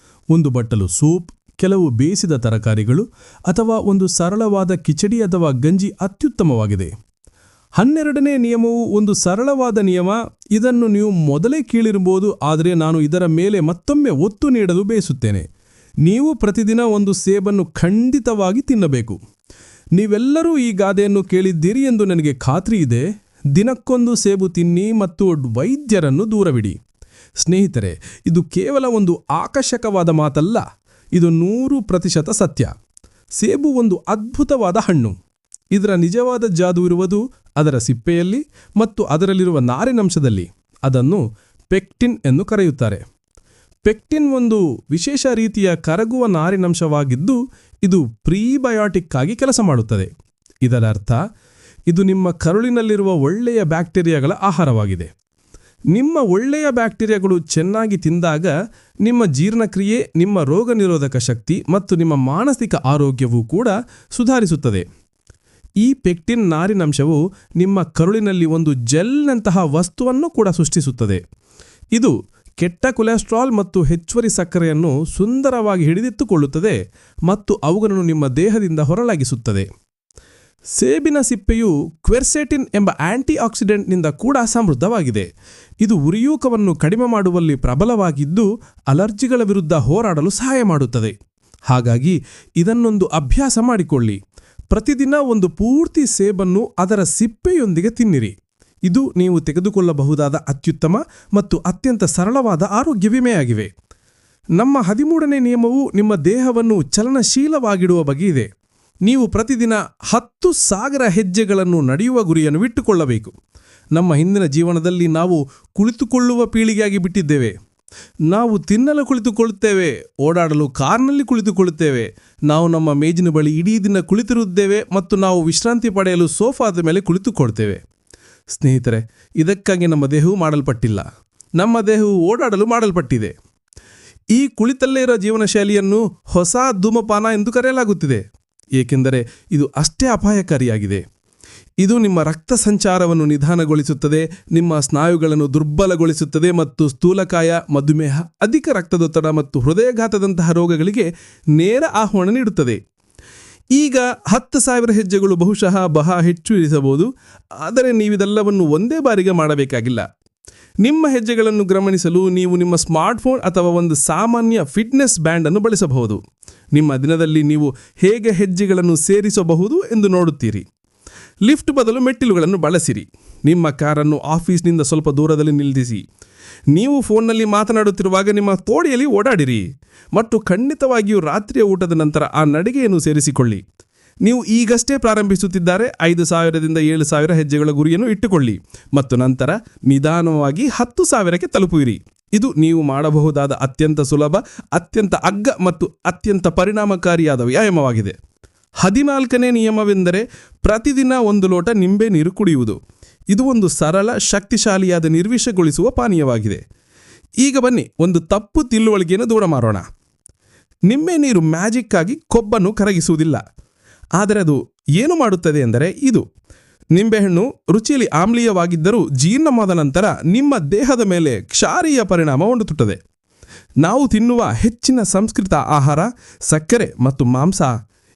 Speaker 2: ಒಂದು ಬಟ್ಟಲು ಸೂಪ್, ಕೆಲವು ಬೇಯಿಸಿದ ತರಕಾರಿಗಳು ಅಥವಾ ಒಂದು ಸರಳವಾದ ಕಿಚಡಿ ಅಥವಾ ಗಂಜಿ ಅತ್ಯುತ್ತಮವಾಗಿದೆ. 12ನೇ ನಿಯಮವು ಒಂದು ಸರಳವಾದ ನಿಯಮ. ಇದನ್ನು ನೀವು ಮೊದಲೇ ಕೇಳಿರಬಹುದು, ಆದರೆ ನಾನು ಇದರ ಮೇಲೆ ಮತ್ತೊಮ್ಮೆ ಒತ್ತು ನೀಡಲು ಬಯಸುತ್ತೇನೆ. ನೀವು ಪ್ರತಿದಿನ ಒಂದು ಸೇಬನ್ನು ಖಂಡಿತವಾಗಿ ತಿನ್ನಬೇಕು. ನೀವೆಲ್ಲರೂ ಈ ಗಾದೆಯನ್ನು ಕೇಳಿದ್ದೀರಿ ಎಂದು ನನಗೆ ಖಾತ್ರಿ ಇದೆ. ದಿನಕ್ಕೊಂದು ಸೇಬು ತಿನ್ನಿ ಮತ್ತು ವೈದ್ಯರನ್ನು ದೂರವಿಡಿ. ಸ್ನೇಹಿತರೆ, ಇದು ಕೇವಲ ಒಂದು ಆಕರ್ಷಕವಾದ ಮಾತಲ್ಲ, ಇದು 100% ಸತ್ಯ. ಸೇಬು ಒಂದು ಅದ್ಭುತವಾದ ಹಣ್ಣು. ಇದರ ನಿಜವಾದ ಜಾದು ಇರುವುದು ಅದರ ಸಿಪ್ಪೆಯಲ್ಲಿ ಮತ್ತು ಅದರಲ್ಲಿರುವ ನಾರಿನಂಶದಲ್ಲಿ. ಅದನ್ನು ಪೆಕ್ಟಿನ್ ಎಂದು ಕರೆಯುತ್ತಾರೆ. ಪೆಕ್ಟಿನ್ ಒಂದು ವಿಶೇಷ ರೀತಿಯ ಕರಗುವ ನಾರಿನಂಶವಾಗಿದ್ದು, ಇದು ಪ್ರೀಬಯೋಟಿಕ್ ಆಗಿ ಕೆಲಸ ಮಾಡುತ್ತದೆ. ಇದರರ್ಥ ಇದು ನಿಮ್ಮ ಕರುಳಿನಲ್ಲಿರುವ ಒಳ್ಳೆಯ ಬ್ಯಾಕ್ಟೀರಿಯಾಗಳ ಆಹಾರವಾಗಿದೆ. ನಿಮ್ಮ ಒಳ್ಳೆಯ ಬ್ಯಾಕ್ಟೀರಿಯಾಗಳು ಚೆನ್ನಾಗಿ ತಿಂದಾಗ ನಿಮ್ಮ ಜೀರ್ಣಕ್ರಿಯೆ, ನಿಮ್ಮ ರೋಗ ನಿರೋಧಕ ಶಕ್ತಿ ಮತ್ತು ನಿಮ್ಮ ಮಾನಸಿಕ ಆರೋಗ್ಯವೂ ಕೂಡ ಸುಧಾರಿಸುತ್ತದೆ. ಈ ಪೆಕ್ಟಿನ್ ನಾರಿನಂಶವು ನಿಮ್ಮ ಕರುಳಿನಲ್ಲಿ ಒಂದು ಜೆಲ್ನಂತಹ ವಸ್ತುವನ್ನು ಕೂಡ ಸೃಷ್ಟಿಸುತ್ತದೆ. ಇದು ಕೆಟ್ಟ ಕೊಲೆಸ್ಟ್ರಾಲ್ ಮತ್ತು ಹೆಚ್ಚುವರಿ ಸಕ್ಕರೆಯನ್ನು ಸುಂದರವಾಗಿ ಹಿಡಿದಿಟ್ಟುಕೊಳ್ಳುತ್ತದೆ ಮತ್ತು ಅವುಗಳನ್ನು ನಿಮ್ಮ ದೇಹದಿಂದ ಹೊರಲಾಗಿಸುತ್ತದೆ. ಸೇಬಿನ ಸಿಪ್ಪೆಯು ಕ್ವೆರ್ಸೆಟಿನ್ ಎಂಬ ಆಂಟಿ ಆಕ್ಸಿಡೆಂಟ್ನಿಂದ ಕೂಡ ಸಮೃದ್ಧವಾಗಿದೆ. ಇದು ಉರಿಯೂತವನ್ನು ಕಡಿಮೆ ಮಾಡುವಲ್ಲಿ ಪ್ರಬಲವಾಗಿದ್ದು, ಅಲರ್ಜಿಗಳ ವಿರುದ್ಧ ಹೋರಾಡಲು ಸಹಾಯ ಮಾಡುತ್ತದೆ. ಹಾಗಾಗಿ ಇದನ್ನೊಂದು ಅಭ್ಯಾಸ ಮಾಡಿಕೊಳ್ಳಿ. ಪ್ರತಿದಿನ ಒಂದು ಪೂರ್ತಿ ಸೇಬನ್ನು ಅದರ ಸಿಪ್ಪೆಯೊಂದಿಗೆ ತಿನ್ನಿರಿ. ಇದು ನೀವು ತೆಗೆದುಕೊಳ್ಳಬಹುದಾದ ಅತ್ಯುತ್ತಮ ಮತ್ತು ಅತ್ಯಂತ ಸರಳವಾದ ಆರೋಗ್ಯ ವಿಮೆಯಾಗಿವೆ. ನಮ್ಮ 13ನೇ ನಿಯಮವು ನಿಮ್ಮ ದೇಹವನ್ನು ಚಲನಶೀಲವಾಗಿಡುವ ಬಗ್ಗೆ ಇದೆ. ನೀವು ಪ್ರತಿದಿನ 10,000 ಹೆಜ್ಜೆಗಳನ್ನು ನಡೆಯುವ ಗುರಿಯನ್ನು ಇಟ್ಟುಕೊಳ್ಳಬೇಕು. ನಮ್ಮ ಹಿಂದಿನ ಜೀವನದಲ್ಲಿ ನಾವು ಕುಳಿತುಕೊಳ್ಳುವ ಪೀಳಿಗೆಯಾಗಿ ಬಿಟ್ಟಿದ್ದೇವೆ. ನಾವು ತಿನ್ನಲು ಕುಳಿತುಕೊಳ್ಳುತ್ತೇವೆ, ಓಡಾಡಲು ಕಾರ್ನಲ್ಲಿ ಕುಳಿತುಕೊಳ್ಳುತ್ತೇವೆ, ನಾವು ನಮ್ಮ ಮೇಜಿನ ಬಳಿ ಇಡೀ ದಿನ ಕುಳಿತಿರುತ್ತೇವೆ ಮತ್ತು ನಾವು ವಿಶ್ರಾಂತಿ ಪಡೆಯಲು ಸೋಫಾದ ಮೇಲೆ ಕುಳಿತುಕೊಳ್ತೇವೆ. ಸ್ನೇಹಿತರೆ, ಇದಕ್ಕಾಗಿ ನಮ್ಮ ದೇಹವು ಮಾಡಲ್ಪಟ್ಟಿಲ್ಲ. ನಮ್ಮ ದೇಹವು ಓಡಾಡಲು ಮಾಡಲ್ಪಟ್ಟಿದೆ. ಈ ಕುಳಿತಲ್ಲೇ ಇರೋ ಜೀವನ ಶೈಲಿಯನ್ನು ಹೊಸ ಧೂಮಪಾನ ಎಂದು ಕರೆಯಲಾಗುತ್ತಿದೆ, ಏಕೆಂದರೆ ಇದು ಅಷ್ಟೇ ಅಪಾಯಕಾರಿಯಾಗಿದೆ. ಇದು ನಿಮ್ಮ ರಕ್ತ ಸಂಚಾರವನ್ನು ನಿಧಾನಗೊಳಿಸುತ್ತದೆ, ನಿಮ್ಮ ಸ್ನಾಯುಗಳನ್ನು ದುರ್ಬಲಗೊಳಿಸುತ್ತದೆ ಮತ್ತು ಸ್ಥೂಲಕಾಯ, ಮಧುಮೇಹ, ಅಧಿಕ ರಕ್ತದೊತ್ತಡ ಮತ್ತು ಹೃದಯಾಘಾತದಂತಹ ರೋಗಗಳಿಗೆ ನೇರ ಆಹ್ವಾನ ನೀಡುತ್ತದೆ. ಈಗ 10,000 ಹೆಜ್ಜೆಗಳು ಬಹುಶಃ ಬಹಳ ಹೆಚ್ಚು ಇರಿಸಬಹುದು, ಆದರೆ ನೀವಿದೆಲ್ಲವನ್ನು ಒಂದೇ ಬಾರಿಗೆ ಮಾಡಬೇಕಾಗಿಲ್ಲ. ನಿಮ್ಮ ಹೆಜ್ಜೆಗಳನ್ನು ಗಮನಿಸಲು ನೀವು ನಿಮ್ಮ ಸ್ಮಾರ್ಟ್ಫೋನ್ ಅಥವಾ ಒಂದು ಸಾಮಾನ್ಯ ಫಿಟ್ನೆಸ್ ಬ್ಯಾಂಡ್ ಅನ್ನು ಬಳಸಬಹುದು. ನಿಮ್ಮ ದಿನದಲ್ಲಿ ನೀವು ಹೇಗೆ ಹೆಜ್ಜೆಗಳನ್ನು ಸೇರಿಸಬಹುದು ಎಂದು ನೋಡುತ್ತೀರಿ. ಲಿಫ್ಟ್ ಬದಲು ಮೆಟ್ಟಿಲುಗಳನ್ನು ಬಳಸಿರಿ. ನಿಮ್ಮ ಕಾರನ್ನು ಆಫೀಸ್ನಿಂದ ಸ್ವಲ್ಪ ದೂರದಲ್ಲಿ ನಿಲ್ಲಿಸಿ. ನೀವು ಫೋನ್ನಲ್ಲಿ ಮಾತನಾಡುತ್ತಿರುವಾಗ ನಿಮ್ಮ ತೋಳಿಯಲ್ಲಿ ಓಡಾಡಿರಿ ಮತ್ತು ಖಂಡಿತವಾಗಿಯೂ ರಾತ್ರಿಯ ಊಟದ ನಂತರ ಆ ನಡಿಗೆಯನ್ನು ಸೇರಿಸಿಕೊಳ್ಳಿ.
Speaker 5: ನೀವು ಈಗಷ್ಟೇ ಪ್ರಾರಂಭಿಸುತ್ತಿದ್ದಾರೆ 5,000ದಿಂದ 7,000 ಹೆಜ್ಜೆಗಳ ಗುರಿಯನ್ನು ಇಟ್ಟುಕೊಳ್ಳಿ ಮತ್ತು ನಂತರ ನಿಧಾನವಾಗಿ 10,000ಕ್ಕೆ ತಲುಪುವಿರಿ. ಇದು ನೀವು ಮಾಡಬಹುದಾದ ಅತ್ಯಂತ ಸುಲಭ, ಅತ್ಯಂತ ಅಗ್ಗ ಮತ್ತು ಅತ್ಯಂತ ಪರಿಣಾಮಕಾರಿಯಾದ ವ್ಯಾಯಾಮವಾಗಿದೆ. 14ನೇ ನಿಯಮವೆಂದರೆ ಪ್ರತಿದಿನ 1 ಲೋಟ ನಿಂಬೆ ನೀರು ಕುಡಿಯುವುದು. ಇದು ಒಂದು ಸರಳ, ಶಕ್ತಿಶಾಲಿಯಾದ ನಿರ್ವಿಷಗೊಳಿಸುವ ಪಾನೀಯವಾಗಿದೆ. ಈಗ ಬನ್ನಿ ಒಂದು ತಪ್ಪು ತಿಳುವಳಿಕೆಯನ್ನು ದೂರ ಮಾಡೋಣ. ನಿಂಬೆ ನೀರು ಮ್ಯಾಜಿಕ್ ಆಗಿ ಕೊಬ್ಬನ್ನು ಕರಗಿಸುವುದಿಲ್ಲ. ಆದರೆ ಅದು ಏನು ಮಾಡುತ್ತದೆ ಎಂದರೆ ಇದು: ನಿಂಬೆಹಣ್ಣು ರುಚಿಯಲ್ಲಿ ಆಮ್ಲೀಯವಾಗಿದ್ದರೂ ಜೀರ್ಣವಾದ ನಂತರ ನಿಮ್ಮ ದೇಹದ ಮೇಲೆ ಕ್ಷಾರೀಯ ಪರಿಣಾಮ ಉಂಟುತ್ತದೆ. ನಾವು ತಿನ್ನುವ ಹೆಚ್ಚಿನ ಸಂಸ್ಕೃತ ಆಹಾರ, ಸಕ್ಕರೆ ಮತ್ತು ಮಾಂಸ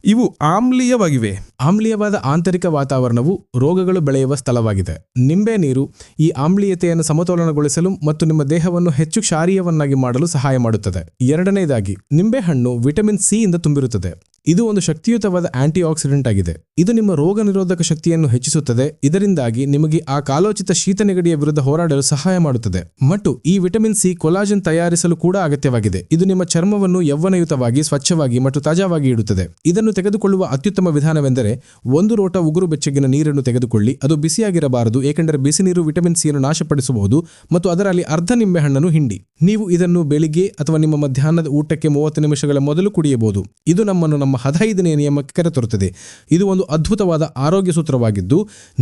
Speaker 5: ಇವು ಆಮ್ಲೀಯವಾಗಿವೆ.
Speaker 2: ಆಮ್ಲೀಯವಾದ ಆಂತರಿಕ ವಾತಾವರಣವು ರೋಗಗಳು ಬೆಳೆಯುವ ಸ್ಥಳವಾಗಿದೆ. ನಿಂಬೆ ನೀರು ಈ ಆಮ್ಲೀಯತೆಯನ್ನು ಸಮತೋಲನಗೊಳಿಸಲು ಮತ್ತು ನಿಮ್ಮ ದೇಹವನ್ನು ಹೆಚ್ಚು ಕ್ಷಾರೀಯವನ್ನಾಗಿ ಮಾಡಲು ಸಹಾಯ ಮಾಡುತ್ತದೆ. ಎರಡನೇದಾಗಿ, ನಿಂಬೆಹಣ್ಣು ವಿಟಮಿನ್ ಸಿ ಇಂದ ತುಂಬಿರುತ್ತದೆ. ಇದು ಒಂದು ಶಕ್ತಿಯುತವಾದ ಆಂಟಿ ಆಕ್ಸಿಡೆಂಟ್ ಆಗಿದೆ. ಇದು ನಿಮ್ಮ ರೋಗ ನಿರೋಧಕ ಶಕ್ತಿಯನ್ನು ಹೆಚ್ಚಿಸುತ್ತದೆ. ಇದರಿಂದಾಗಿ ನಿಮಗೆ ಆ ಕಾಲೋಚಿತ ಶೀತ ನೆಗಡಿಯ ವಿರುದ್ಧ ಹೋರಾಡಲು ಸಹಾಯ ಮಾಡುತ್ತದೆ. ಮತ್ತು ಈ ವಿಟಮಿನ್ ಸಿ ಕೊಲಾಜನ್ ತಯಾರಿಸಲು ಕೂಡ ಅಗತ್ಯವಾಗಿದೆ. ಇದು ನಿಮ್ಮ ಚರ್ಮವನ್ನು ಯೌವನಯುತವಾಗಿ, ಸ್ವಚ್ಛವಾಗಿ ಮತ್ತು ತಾಜಾವಾಗಿ ಇಡುತ್ತದೆ. ಇದನ್ನು ತೆಗೆದುಕೊಳ್ಳುವ ಅತ್ಯುತ್ತಮ ವಿಧಾನವೆಂದರೆ 1 ಲೋಟ ಉಗುರು ಬೆಚ್ಚಗಿನ ನೀರನ್ನು ತೆಗೆದುಕೊಳ್ಳಿ. ಅದು ಬಿಸಿಯಾಗಿರಬಾರದು, ಏಕೆಂದರೆ ಬಿಸಿ ನೀರು ವಿಟಮಿನ್ ಸಿ ಯನ್ನು ನಾಶಪಡಿಸಬಹುದು, ಮತ್ತು ಅದರಲ್ಲಿ ಅರ್ಧ ನಿಂಬೆಹಣ್ಣನ್ನು ಹಿಂಡಿ. ನೀವು ಇದನ್ನು ಬೆಳಿಗ್ಗೆ ಅಥವಾ ನಿಮ್ಮ ಮಧ್ಯಾಹ್ನದ ಊಟಕ್ಕೆ 30 ನಿಮಿಷಗಳ ಮೊದಲು ಕುಡಿಯಬಹುದು. ಇದು ನಮ್ಮನ್ನು ನಮ್ಮ 15ನೇ ನಿಯಮಕ್ಕೆ ಕರೆತರುತ್ತದೆ. ಇದು ಒಂದು ಅದ್ಭುತವಾದ ಆರೋಗ್ಯ ಸೂತ್ರವಾಗಿದ್ದು,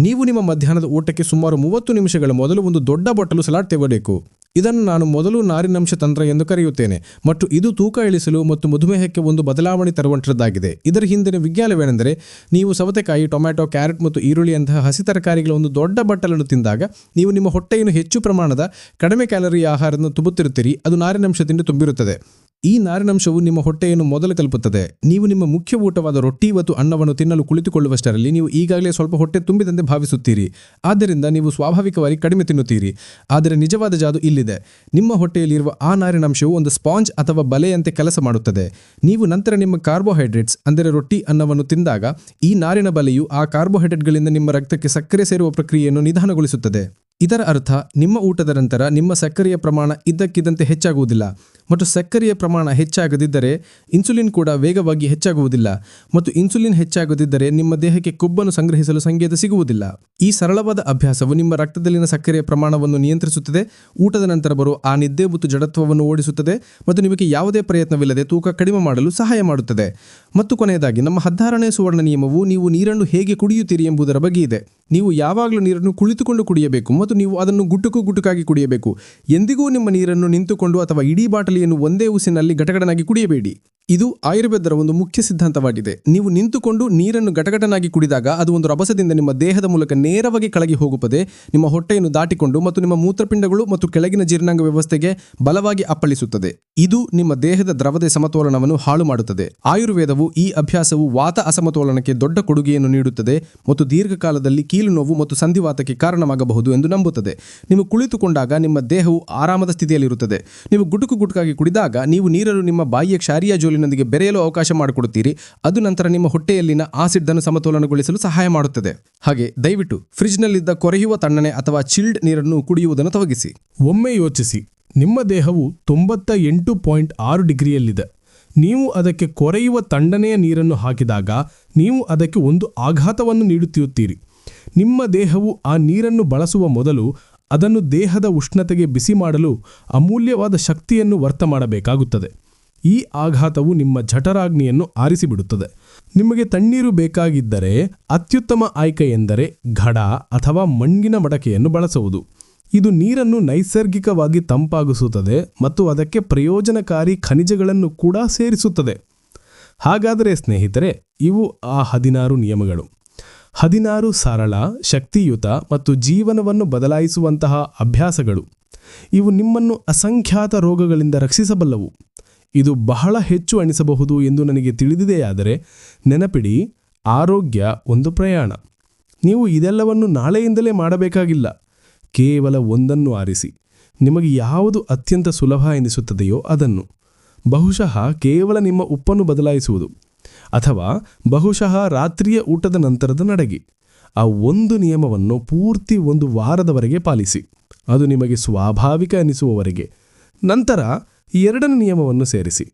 Speaker 2: ನೀವು ನಿಮ್ಮ ಮಧ್ಯಾಹ್ನದ ಊಟಕ್ಕೆ ಸುಮಾರು 30 ನಿಮಿಷಗಳ ಮೊದಲು ಒಂದು ದೊಡ್ಡ ಬಟ್ಟಲು ಸಲಾಡ್ ತೆಗೆಯಬೇಕು. ಇದನ್ನು ನಾನು ಮೊದಲು ನಾರಿನಂಶ ತಂತ್ರ ಎಂದು ಕರೆಯುತ್ತೇನೆ, ಮತ್ತು ಇದು ತೂಕ ಇಳಿಸಲು ಮತ್ತು ಮಧುಮೇಹಕ್ಕೆ ಒಂದು ಬದಲಾವಣೆ ತರುವಂತದ್ದಾಗಿದೆ. ಇದರ ಹಿಂದಿನ ವಿಜ್ಞಾನವೇನೆಂದರೆ, ನೀವು ಸೌತೆಕಾಯಿ, ಟೊಮ್ಯಾಟೊ, ಕ್ಯಾರೆಟ್ ಮತ್ತು ಈರುಳ್ಳಿಯಂತಹ ಹಸಿ ತರಕಾರಿಗಳ ಒಂದು ದೊಡ್ಡ ಬಟ್ಟಲನ್ನು ತಿಂದಾಗ ನೀವು ನಿಮ್ಮ ಹೊಟ್ಟೆಯನ್ನು ಹೆಚ್ಚು ಪ್ರಮಾಣದ ಕಡಿಮೆ ಕ್ಯಾಲರಿ ಆಹಾರವನ್ನು ತುಂಬುತ್ತಿರುತ್ತೀರಿ. ಅದು ನಾರಿನಂಶದಿಂದ ತುಂಬಿರುತ್ತದೆ. ಈ ನಾರಿನಂಶವು ನಿಮ್ಮ ಹೊಟ್ಟೆಯನ್ನು ಮೊದಲು ತಲುಪುತ್ತದೆ. ನೀವು ನಿಮ್ಮ ಮುಖ್ಯ ಊಟವಾದ ರೊಟ್ಟಿ ಮತ್ತು ಅನ್ನವನ್ನು ತಿನ್ನಲು ಕುಳಿತುಕೊಳ್ಳುವಷ್ಟರಲ್ಲಿ ನೀವು ಈಗಾಗಲೇ ಸ್ವಲ್ಪ ಹೊಟ್ಟೆ ತುಂಬಿದಂತೆ ಭಾವಿಸುತ್ತೀರಿ. ಆದ್ದರಿಂದ ನೀವು ಸ್ವಾಭಾವಿಕವಾಗಿ ಕಡಿಮೆ ತಿನ್ನುತ್ತೀರಿ. ಆದರೆ ನಿಜವಾದ ಜಾದು ಇಲ್ಲಿದೆ. ನಿಮ್ಮ ಹೊಟ್ಟೆಯಲ್ಲಿರುವ ಆ ನಾರಿನಂಶವು ಒಂದು ಸ್ಪಾಂಜ್ ಅಥವಾ ಬಲೆಯಂತೆ ಕೆಲಸ ಮಾಡುತ್ತದೆ. ನೀವು ನಂತರ ನಿಮ್ಮ ಕಾರ್ಬೋಹೈಡ್ರೇಟ್ಸ್ ಅಂದರೆ ರೊಟ್ಟಿ, ಅನ್ನವನ್ನು ತಿಂದಾಗ ಈ ನಾರಿನ ಬಲೆಯು ಆ ಕಾರ್ಬೋಹೈಡ್ರೇಟ್ಗಳಿಂದ ನಿಮ್ಮ ರಕ್ತಕ್ಕೆ ಸಕ್ಕರೆ ಸೇರುವ ಪ್ರಕ್ರಿಯೆಯನ್ನು ನಿಧಾನಗೊಳಿಸುತ್ತದೆ. ಇದರ ಅರ್ಥ, ನಿಮ್ಮ ಊಟದ ನಂತರ ನಿಮ್ಮ ಸಕ್ಕರೆಯ ಪ್ರಮಾಣ ಇದ್ದಕ್ಕಿದ್ದಂತೆ ಹೆಚ್ಚಾಗುವುದಿಲ್ಲ, ಮತ್ತು ಸಕ್ಕರೆಯ ಪ್ರಮಾಣ ಹೆಚ್ಚಾಗದಿದ್ದರೆ ಇನ್ಸುಲಿನ್ ಕೂಡ ವೇಗವಾಗಿ ಹೆಚ್ಚಾಗುವುದಿಲ್ಲ, ಮತ್ತು ಇನ್ಸುಲಿನ್ ಹೆಚ್ಚಾಗದಿದ್ದರೆ ನಿಮ್ಮ ದೇಹಕ್ಕೆ ಕೊಬ್ಬನ್ನು ಸಂಗ್ರಹಿಸಲು ಸಂಕೇತ ಸಿಗುವುದಿಲ್ಲ. ಈ ಸರಳವಾದ ಅಭ್ಯಾಸವು ನಿಮ್ಮ ರಕ್ತದಲ್ಲಿನ ಸಕ್ಕರೆಯ ಪ್ರಮಾಣವನ್ನು ನಿಯಂತ್ರಿಸುತ್ತದೆ, ಊಟದ ನಂತರ ಬರುವ ಆ ನಿದ್ದೆ ಮತ್ತು ಜಡತ್ವವನ್ನು ಓಡಿಸುತ್ತದೆ, ಮತ್ತು ನಿಮಗೆ ಯಾವುದೇ ಪ್ರಯತ್ನವಿಲ್ಲದೆ ತೂಕ ಕಡಿಮೆ ಮಾಡಲು ಸಹಾಯ ಮಾಡುತ್ತದೆ. ಮತ್ತು ಕೊನೆಯದಾಗಿ, ನಮ್ಮ 16ನೇ ಸುವರ್ಣ ನಿಯಮವು ನೀವು ನೀರನ್ನು ಹೇಗೆ ಕುಡಿಯುತ್ತೀರಿ ಎಂಬುದರ ಬಗ್ಗೆ ಇದೆ. ನೀವು ಯಾವಾಗಲೂ ನೀರನ್ನು ಕುಳಿತುಕೊಂಡು ಕುಡಿಯಬೇಕು, ಮತ್ತು ನೀವು ಅದನ್ನು ಗುಟುಕಾಗಿ ಕುಡಿಯಬೇಕು. ಎಂದಿಗೂ ನಿಮ್ಮ ನೀರನ್ನು ನಿಂತುಕೊಂಡು ಅಥವಾ ಇಡೀ ಬಾಟಲಿಯನ್ನು ಒಂದೇ ಉಸಿನಲ್ಲಿ ಗಟಗಡನಾಗಿ ಕುಡಿಯಬೇಡಿ. ಇದು ಆಯುರ್ವೇದರ ಒಂದು ಮುಖ್ಯ ಸಿದ್ಧಾಂತವಾಗಿದೆ. ನೀವು ನಿಂತುಕೊಂಡು ನೀರನ್ನು ಗಟಗಟನಾಗಿ ಕುಡಿದಾಗ ಅದು ಒಂದು ರಭಸದಿಂದ ನಿಮ್ಮ ದೇಹದ ಮೂಲಕ ನೇರವಾಗಿ ಕೆಳಗೆ ಹೋಗುತ್ತದೆ, ನಿಮ್ಮ ಹೊಟ್ಟೆಯನ್ನು ದಾಟಿಕೊಂಡು ಮತ್ತು ನಿಮ್ಮ ಮೂತ್ರಪಿಂಡಗಳು ಮತ್ತು ಕೆಳಗಿನ ಜೀರ್ಣಾಂಗ ವ್ಯವಸ್ಥೆಗೆ ಬಲವಾಗಿ ಅಪ್ಪಳಿಸುತ್ತದೆ. ಇದು ನಿಮ್ಮ ದೇಹದ ದ್ರವದ ಸಮತೋಲನವನ್ನು ಹಾಳು ಮಾಡುತ್ತದೆ. ಆಯುರ್ವೇದವು ಈ ಅಭ್ಯಾಸವು ವಾತ ಅಸಮತೋಲನಕ್ಕೆ ದೊಡ್ಡ ಕೊಡುಗೆಯನ್ನು ನೀಡುತ್ತದೆ ಮತ್ತು ದೀರ್ಘಕಾಲದಲ್ಲಿ ಕೀಲು ನೋವು ಮತ್ತು ಸಂಧಿವಾತಕ್ಕೆ ಕಾರಣವಾಗಬಹುದು ಎಂದು ನಂಬುತ್ತದೆ. ನೀವು ಕುಳಿತುಕೊಂಡಾಗ ನಿಮ್ಮ ದೇಹವು ಆರಾಮದ ಸ್ಥಿತಿಯಲ್ಲಿರುತ್ತದೆ. ನೀವು ಗುಟುಕಾಗಿ ಕುಡಿದಾಗ ನೀವು ನೀರನ್ನು ನಿಮ್ಮ ಬಾಯಿಯ ಕ್ಷಾರೀಯ ಜೋಲಿನೊಂದಿಗೆ ಬೆರೆಯಲು ಅವಕಾಶ ಮಾಡಿಕೊಡುತ್ತೀರಿ. ಅದು ನಂತರ ನಿಮ್ಮ ಹೊಟ್ಟೆಯಲ್ಲಿನ ಆಸಿಡ್ ಅನ್ನು ಸಮತೋಲನಗೊಳಿಸಲು ಸಹಾಯ ಮಾಡುತ್ತದೆ. ಹಾಗೆ ದಯವಿಟ್ಟು ಫ್ರಿಜ್ನಲ್ಲಿದ್ದ ಕೊರೆಯುವ ತಣ್ಣನೆ ಅಥವಾ ಚಿಲ್ಡ್ ನೀರನ್ನು ಕುಡಿಯುವುದನ್ನು ತೊಲಗಿಸಿ. ಒಮ್ಮೆ ಯೋಚಿಸಿ, ನಿಮ್ಮ ದೇಹವು 98.6 ಡಿಗ್ರಿಯಲ್ಲಿದೆ. ನೀವು ಅದಕ್ಕೆ ಕೊರೆಯುವ ತಣ್ಣನೆಯ ನೀರನ್ನು ಹಾಕಿದಾಗ ನೀವು ಅದಕ್ಕೆ ಒಂದು ಆಘಾತವನ್ನು ನೀಡುತ್ತಿರುತ್ತೀರಿ. ನಿಮ್ಮ ದೇಹವು ಆ ನೀರನ್ನು ಬಳಸುವ ಮೊದಲು ಅದನ್ನು ದೇಹದ ಉಷ್ಣತೆಗೆ ಬಿಸಿ ಮಾಡಲು ಅಮೂಲ್ಯವಾದ ಶಕ್ತಿಯನ್ನು ವ್ಯರ್ಥ ಮಾಡಬೇಕಾಗುತ್ತದೆ. ಈ ಆಘಾತವು ನಿಮ್ಮ ಜಠರಾಗ್ನಿಯನ್ನು ಆರಿಸಿಬಿಡುತ್ತದೆ. ನಿಮಗೆ ತಣ್ಣೀರು ಬೇಕಾಗಿದ್ದರೆ ಅತ್ಯುತ್ತಮ ಆಯ್ಕೆ ಎಂದರೆ ಘಡ ಅಥವಾ ಮಣ್ಣಿನ ಮಡಕೆಯನ್ನು ಬಳಸುವುದು. ಇದು ನೀರನ್ನು ನೈಸರ್ಗಿಕವಾಗಿ ತಂಪಾಗಿಸುತ್ತದೆ ಮತ್ತು ಅದಕ್ಕೆ ಪ್ರಯೋಜನಕಾರಿ ಖನಿಜಗಳನ್ನು ಕೂಡ ಸೇರಿಸುತ್ತದೆ. ಹಾಗಾದರೆ ಸ್ನೇಹಿತರೆ, ಇವು ಆ 16 ನಿಯಮಗಳು. 16 ಸರಳ, ಶಕ್ತಿಯುತ ಮತ್ತು ಜೀವನವನ್ನು ಬದಲಾಯಿಸುವಂತಹ ಅಭ್ಯಾಸಗಳು. ಇವು ನಿಮ್ಮನ್ನು ಅಸಂಖ್ಯಾತ ರೋಗಗಳಿಂದ ರಕ್ಷಿಸಬಲ್ಲವು. ಇದು ಬಹಳ ಹೆಚ್ಚು ಅನಿಸಬಹುದು ಎಂದು ನನಗೆ ತಿಳಿದಿದೆಯಾದರೆ ನೆನಪಿಡಿ, ಆರೋಗ್ಯ ಒಂದು ಪ್ರಯಾಣ. ನೀವು ಇದೆಲ್ಲವನ್ನು ನಾಳೆಯಿಂದಲೇ ಮಾಡಬೇಕಾಗಿಲ್ಲ. ಕೇವಲ ಒಂದನ್ನು ಆರಿಸಿ. ನಿಮಗೆ ಯಾವುದು ಅತ್ಯಂತ ಸುಲಭ ಎನಿಸುತ್ತದೆಯೋ ಅದನ್ನು. ಬಹುಶಃ ಕೇವಲ ನಿಮ್ಮ ಉಪ್ಪನ್ನು ಬದಲಾಯಿಸುವುದು, ಅಥವಾ ಬಹುಶಃ ರಾತ್ರಿಯ ಊಟದ ನಂತರದ ನಡಗೆ. ಆ ಒಂದು ನಿಯಮವನ್ನು ಪೂರ್ತಿ 1 ವಾರದವರೆಗೆ ಪಾಲಿಸಿ. ಅದು ನಿಮಗೆ ಸ್ವಾಭಾವಿಕ ಅನಿಸುವವರೆಗೆ. ನಂತರ 2ನೇ ನಿಯಮವನ್ನು ಸೇರಿಸಿ.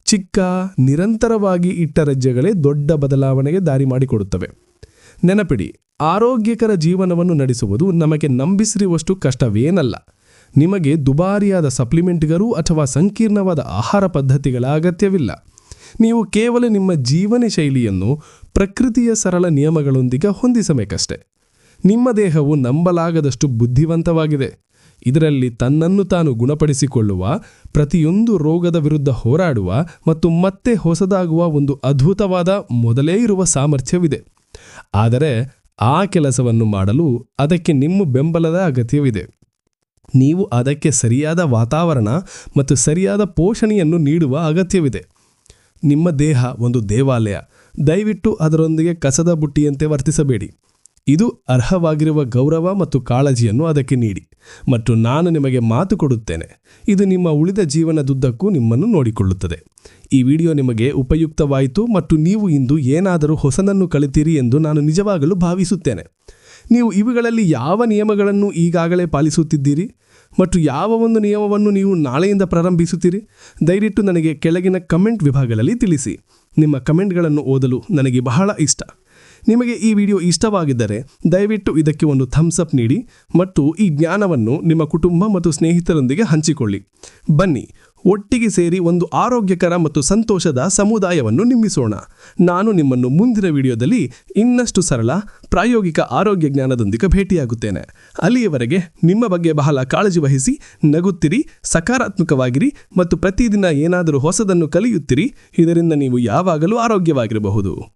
Speaker 2: ಚಿಕ್ಕ ನಿರಂತರವಾಗಿ ಇಟ್ಟ ಹೆಜ್ಜೆಗಳೇ ದೊಡ್ಡ ಬದಲಾವಣೆಗೆ ದಾರಿ ಮಾಡಿಕೊಡುತ್ತವೆ. ನೆನಪಿಡಿ, ಆರೋಗ್ಯಕರ ಜೀವನವನ್ನು ನಡೆಸುವುದು ನಮಗೆ ನಂಬಿಸಿರುವಷ್ಟು ಕಷ್ಟವೇನಲ್ಲ. ನಿಮಗೆ ದುಬಾರಿಯಾದ ಸಪ್ಲಿಮೆಂಟ್ಗಳು ಅಥವಾ ಸಂಕೀರ್ಣವಾದ ಆಹಾರ ಪದ್ಧತಿಗಳ ಅಗತ್ಯವಿಲ್ಲ. ನೀವು ಕೇವಲ ನಿಮ್ಮ ಜೀವನ ಶೈಲಿಯನ್ನು ಪ್ರಕೃತಿಯ ಸರಳ ನಿಯಮಗಳೊಂದಿಗೆ ಹೊಂದಿಸಬೇಕಷ್ಟೆ. ನಿಮ್ಮ ದೇಹವು ನಂಬಲಾಗದಷ್ಟು ಬುದ್ಧಿವಂತವಾಗಿದೆ. ಇದರಲ್ಲಿ ತನ್ನನ್ನು ತಾನು ಗುಣಪಡಿಸಿಕೊಳ್ಳುವ, ಪ್ರತಿಯೊಂದು ರೋಗದ ವಿರುದ್ಧ ಹೋರಾಡುವ ಮತ್ತು ಮತ್ತೆ ಹೊಸದಾಗುವ ಒಂದು ಅದ್ಭುತವಾದ ಮೊದಲೇ ಇರುವ ಸಾಮರ್ಥ್ಯವಿದೆ. ಆದರೆ ಆ ಕೆಲಸವನ್ನು ಮಾಡಲು ಅದಕ್ಕೆ ನಿಮ್ಮ ಬೆಂಬಲದ ಅಗತ್ಯವಿದೆ. ನೀವು ಅದಕ್ಕೆ ಸರಿಯಾದ ವಾತಾವರಣ ಮತ್ತು ಸರಿಯಾದ ಪೋಷಣೆಯನ್ನು ನೀಡುವ ಅಗತ್ಯವಿದೆ. ನಿಮ್ಮ ದೇಹ ಒಂದು ದೇವಾಲಯ. ದಯವಿಟ್ಟು ಅದರೊಂದಿಗೆ ಕಸದ ಬುಟ್ಟಿಯಂತೆ ವರ್ತಿಸಬೇಡಿ. ಇದು ಅರ್ಹವಾಗಿರುವ ಗೌರವ ಮತ್ತು ಕಾಳಜಿಯನ್ನು ಅದಕ್ಕೆ ನೀಡಿ. ಮತ್ತು ನಾನು ನಿಮಗೆ ಮಾತು ಕೊಡುತ್ತೇನೆ, ಇದು ನಿಮ್ಮ ಉಳಿದ ಜೀವನದುದ್ದಕ್ಕೂ ನಿಮ್ಮನ್ನು ನೋಡಿಕೊಳ್ಳುತ್ತದೆ. ಈ ವಿಡಿಯೋ ನಿಮಗೆ ಉಪಯುಕ್ತವಾಯಿತು ಮತ್ತು ನೀವು ಇಂದು ಏನಾದರೂ ಹೊಸದನ್ನು ಕಲಿತೀರಿ ಎಂದು ನಾನು ನಿಜವಾಗಲೂ ಭಾವಿಸುತ್ತೇನೆ. ನೀವು ಇವುಗಳಲ್ಲಿ ಯಾವ ನಿಯಮಗಳನ್ನು ಈಗಾಗಲೇ ಪಾಲಿಸುತ್ತಿದ್ದೀರಿ ಮತ್ತು ಯಾವ ಒಂದು ನಿಯಮವನ್ನು ನೀವು ನಾಳೆಯಿಂದ ಪ್ರಾರಂಭಿಸುತ್ತೀರಿ? ದಯವಿಟ್ಟು ನನಗೆ ಕೆಳಗಿನ ಕಮೆಂಟ್ ವಿಭಾಗದಲ್ಲಿ ತಿಳಿಸಿ. ನಿಮ್ಮ ಕಮೆಂಟ್ಗಳನ್ನು ಓದಲು ನನಗೆ ಬಹಳ ಇಷ್ಟ. ನಿಮಗೆ ಈ ವಿಡಿಯೋ ಇಷ್ಟವಾಗಿದ್ದರೆ ದಯವಿಟ್ಟು ಇದಕ್ಕೆ ಒಂದು ಥಮ್ಸ್ ಅಪ್ ನೀಡಿ ಮತ್ತು ಈ ಜ್ಞಾನವನ್ನು ನಿಮ್ಮ ಕುಟುಂಬ ಮತ್ತು ಸ್ನೇಹಿತರೊಂದಿಗೆ ಹಂಚಿಕೊಳ್ಳಿ. ಬನ್ನಿ, ಒಟ್ಟಿಗೆ ಸೇರಿ ಒಂದು ಆರೋಗ್ಯಕರ ಮತ್ತು ಸಂತೋಷದ ಸಮುದಾಯವನ್ನು ನಿರ್ಮಿಸೋಣ. ನಾನು ನಿಮ್ಮನ್ನು ಮುಂದಿನ ವಿಡಿಯೋದಲ್ಲಿ ಇನ್ನಷ್ಟು ಸರಳ ಪ್ರಾಯೋಗಿಕ ಆರೋಗ್ಯ ಜ್ಞಾನದೊಂದಿಗೆ ಭೇಟಿಯಾಗುತ್ತೇನೆ. ಅಲ್ಲಿಯವರೆಗೆ ನಿಮ್ಮ ಬಗ್ಗೆ ಬಹಳ ಕಾಳಜಿ ವಹಿಸಿ, ನಗುತ್ತಿರಿ, ಸಕಾರಾತ್ಮಕವಾಗಿರಿ ಮತ್ತು ಪ್ರತಿದಿನ ಏನಾದರೂ ಹೊಸದನ್ನು ಕಲಿಯುತ್ತಿರಿ. ಇದರಿಂದ ನೀವು ಯಾವಾಗಲೂ ಆರೋಗ್ಯವಾಗಿರಬಹುದು.